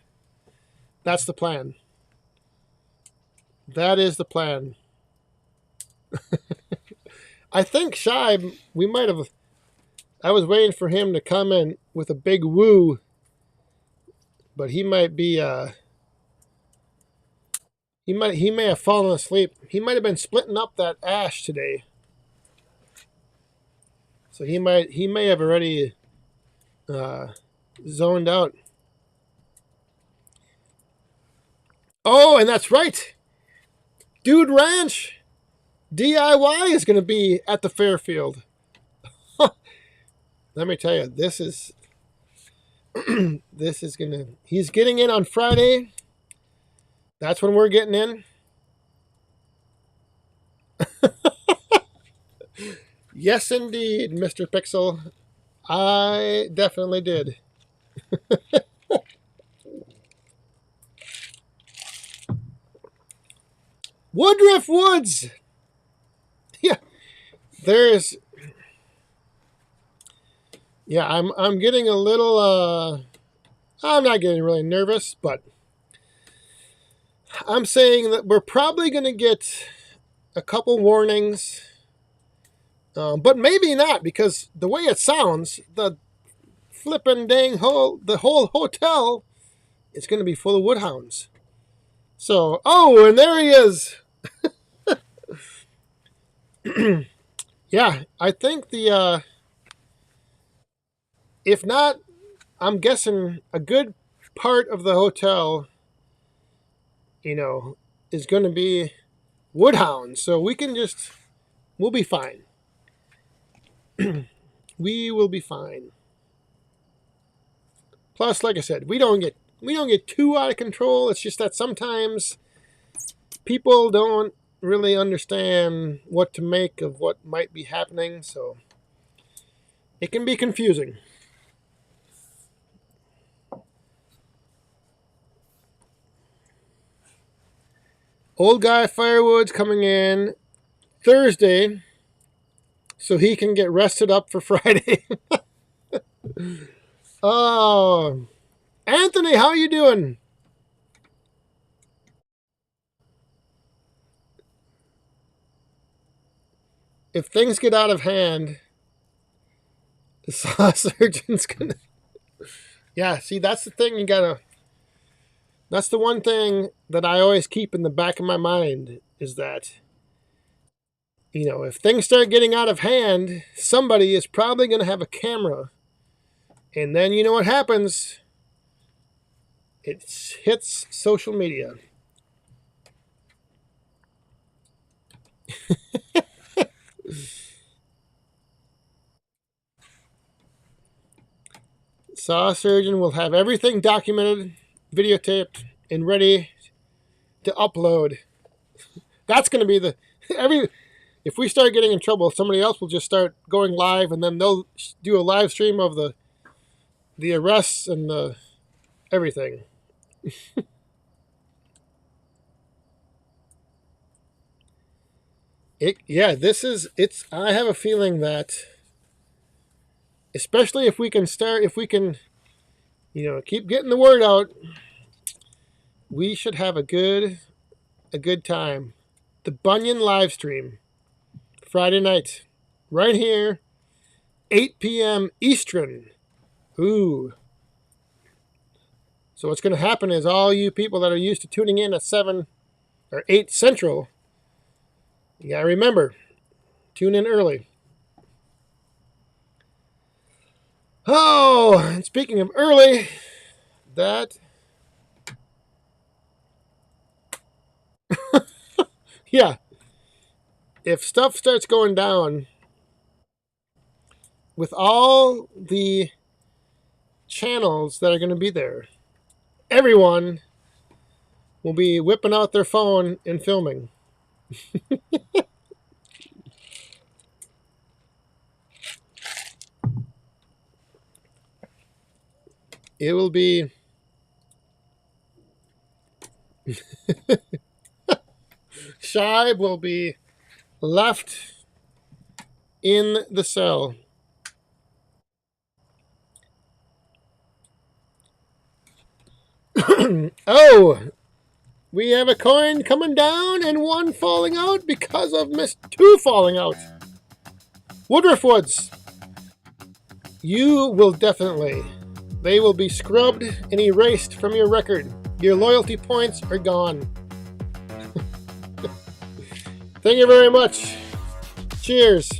the plan. That is the plan. I think Shibe, I was waiting for him to come in with a big woo, but he might be, he may have fallen asleep. He might have been splitting up that ash today. So he may have already zoned out. Oh, and that's right. Dude Ranch DIY is going to be at the Fairfield. Let me tell you, this is he's getting in on Friday. That's when we're getting in. Yes, indeed, Mr. Pixel. I definitely did. Woodruff Woods. Yeah, I'm getting a little, I'm not getting really nervous, but I'm saying that we're probably going to get a couple warnings, but maybe not, because the way it sounds, the flippin' dang the whole hotel is going to be full of woodhounds. So, oh, and there he is. Yeah, I think if not, I'm guessing a good part of the hotel, is going to be woodhounds. So we'll be fine. We will be fine. Plus, like I said, we don't get too out of control. It's just that sometimes people don't really understand what to make of what might be happening, so it can be confusing. Old guy Firewood's coming in Thursday so he can get rested up for Friday. Oh, Anthony, how you doing? If things get out of hand, the saw surgeon's gonna. Yeah, see, that's the thing that's the one thing that I always keep in the back of my mind is that, if things start getting out of hand, somebody is probably going to have a camera. And then you know what happens? It hits social media. Saw surgeon will have everything documented, videotaped, and ready to upload. That's going to be if we start getting in trouble, somebody else will just start going live, and then they'll do a live stream of the arrests and the everything. It's. I have a feeling that, especially if we can keep getting the word out, we should have a good time. The Bunyan live stream, Friday night, right here, 8 p.m. Eastern. Ooh. So what's going to happen is all you people that are used to tuning in at 7 or 8 Central, you got to remember, tune in early. Oh, and speaking of early, yeah, if stuff starts going down with all the channels that are going to be there, everyone will be whipping out their phone and filming. It will be Shibe will be left in the cell. Oh, we have a coin coming down and one falling out because of two falling out. Woodruff Woods, you will definitely. They will be scrubbed and erased from your record. Your loyalty points are gone. Thank you very much. Cheers.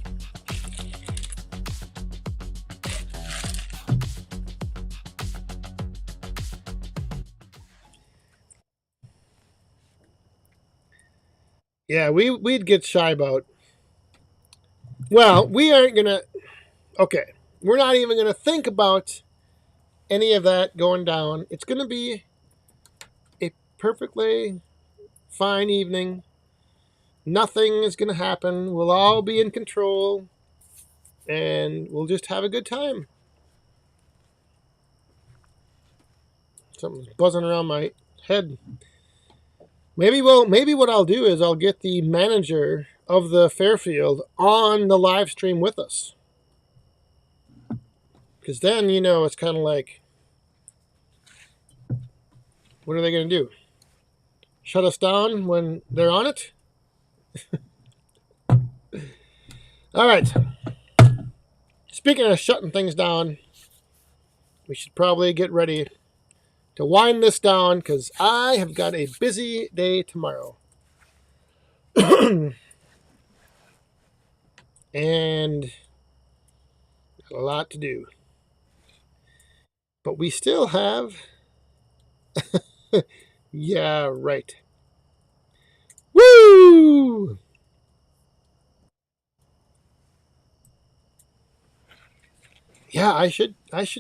Yeah, we'd get shy about. Well, we aren't gonna. Okay, we're not even gonna think about any of that going down. It's gonna be a perfectly fine evening. Nothing is gonna happen. We'll all be in control, and we'll just have a good time. Something's buzzing around my head. Maybe what I'll do is I'll get the manager of the Fairfield on the live stream with us. Because then, it's kind of like, what are they going to do? Shut us down when they're on it? All right. Speaking of shutting things down, we should probably get ready to wind this down because I have got a busy day tomorrow. And a lot to do. But we still have... yeah, right. Woo! Yeah, I should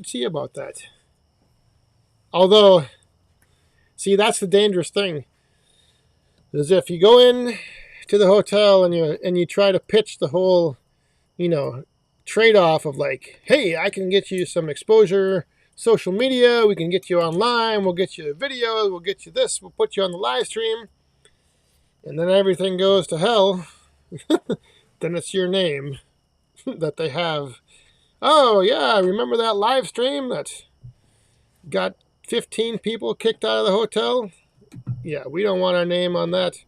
see about that. Although, see, that's the dangerous thing. Is if you go in to the hotel and you try to pitch the whole, trade-off of like, hey, I can get you some exposure, social media, we can get you online, we'll get you videos, we'll get you this, we'll put you on the live stream, and then everything goes to hell, then it's your name that they have. Oh, yeah, remember that live stream that got 15 people kicked out of the hotel? Yeah, we don't want our name on that.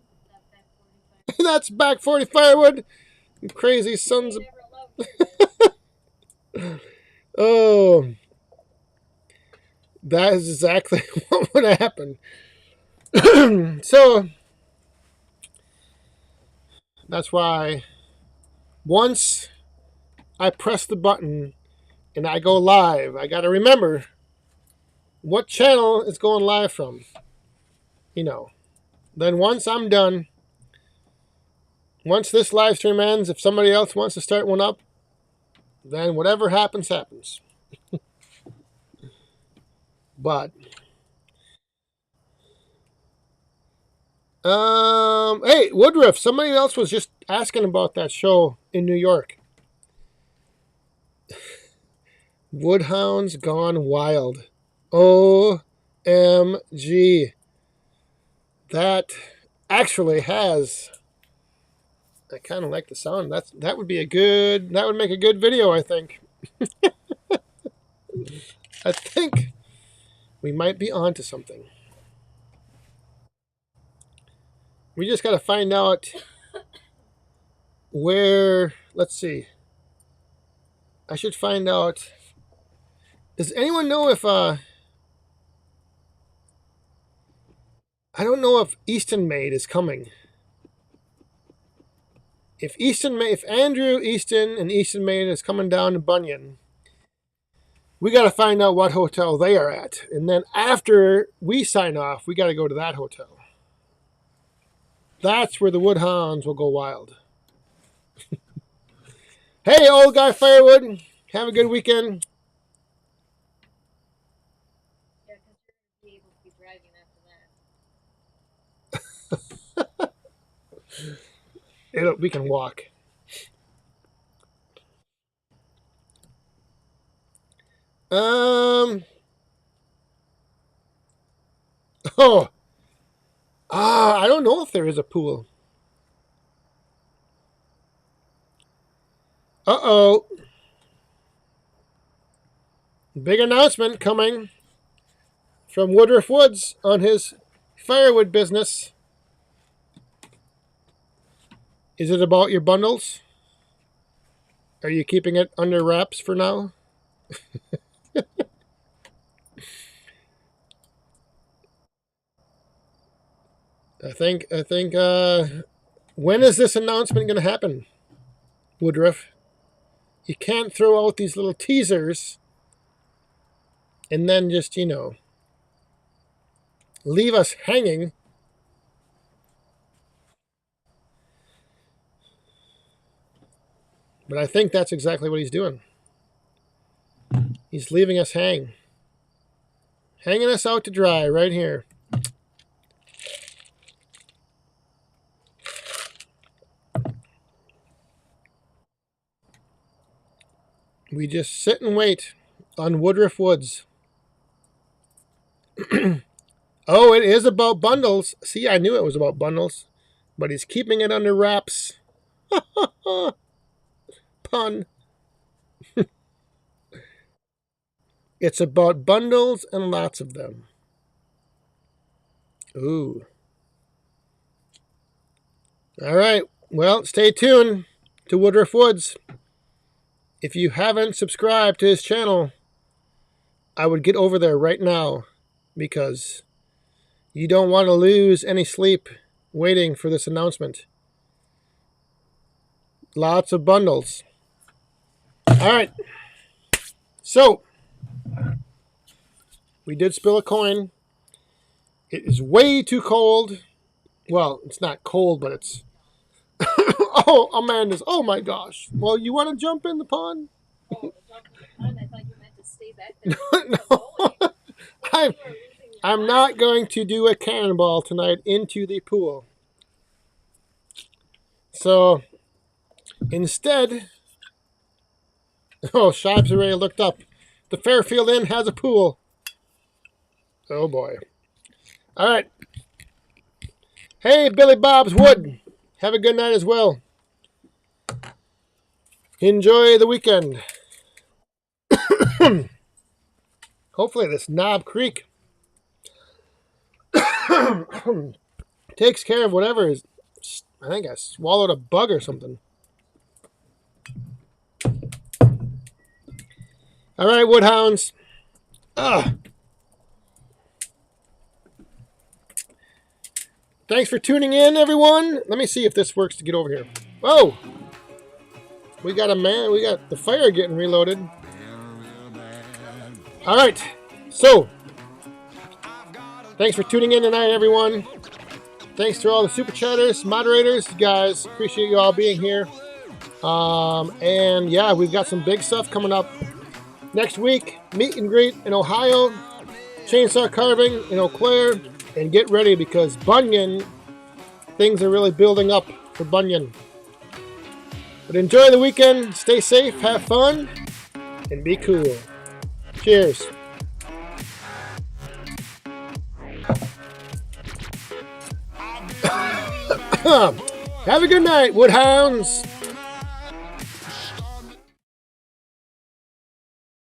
That's Back 40 Firewood. You crazy sons of... Oh, that is exactly what would happen. So, that's why once I press the button and I go live, I got to remember what channel is going live from. Then once I'm done, once this live stream ends, if somebody else wants to start one up, then whatever happens, happens. But, hey, Woodruff, somebody else was just asking about that show in New York. Woodhounds Gone Wild. OMG. That actually has... I kind of like the sound. That would make a good video, I think. I think we might be onto something. We just got to find out where, let's see. I should find out. Does anyone know if, I don't know if Easton Maid is coming. If Andrew Easton and Easton Maid is coming down to Bunyan, we got to find out what hotel they are at. And then after we sign off, we got to go to that hotel. That's where the Woodhounds will go wild. Hey, old guy Firewood. Have a good weekend. Yeah, because you're going to be able to be driving after that. We can walk. I don't know if there is a pool. Uh-oh. Big announcement coming from Woodruff Woods on his firewood business. Is it about your bundles? Are you keeping it under wraps for now? I think, when is this announcement going to happen, Woodruff? You can't throw out these little teasers and then just, leave us hanging. But I think that's exactly what he's doing. He's leaving us hanging us out to dry right here. We just sit and wait on Woodruff Woods. Oh, it is about bundles. See, I knew it was about bundles, but he's keeping it under wraps. Pun. It's about bundles and lots of them. Ooh. All right. Well, stay tuned to Woodruff Woods. If you haven't subscribed to his channel, I would get over there right now because you don't want to lose any sleep waiting for this announcement. Lots of bundles. All right. So, we did spill a coin. It is way too cold. Well, it's not cold, but it's... Oh, Amanda's. Oh, my gosh. Well, you want to jump in the pond? Oh, jump in the pond? I thought you meant to stay back there. No. I'm not going to do a cannonball tonight into the pool. So, instead... Oh, Shibes already looked up. The Fairfield Inn has a pool. Oh, boy. All right. Hey, Billy Bob's Wood. Have a good night as well. Enjoy the weekend. Hopefully this Knob Creek takes care of whatever is... I think I swallowed a bug or something. All right, Woodhounds. Thanks for tuning in, everyone. Let me see if this works to get over here. Whoa! We got the fire getting reloaded. All right. So, thanks for tuning in tonight, everyone. Thanks to all the super chatters, moderators, you guys. Appreciate you all being here. And yeah, we've got some big stuff coming up next week. Meet and greet in Ohio, chainsaw carving in Eau Claire, and get ready because Bunyan, things are really building up for Bunyan. But enjoy the weekend. Stay safe, have fun, and be cool. Cheers. Have a good night, Woodhounds.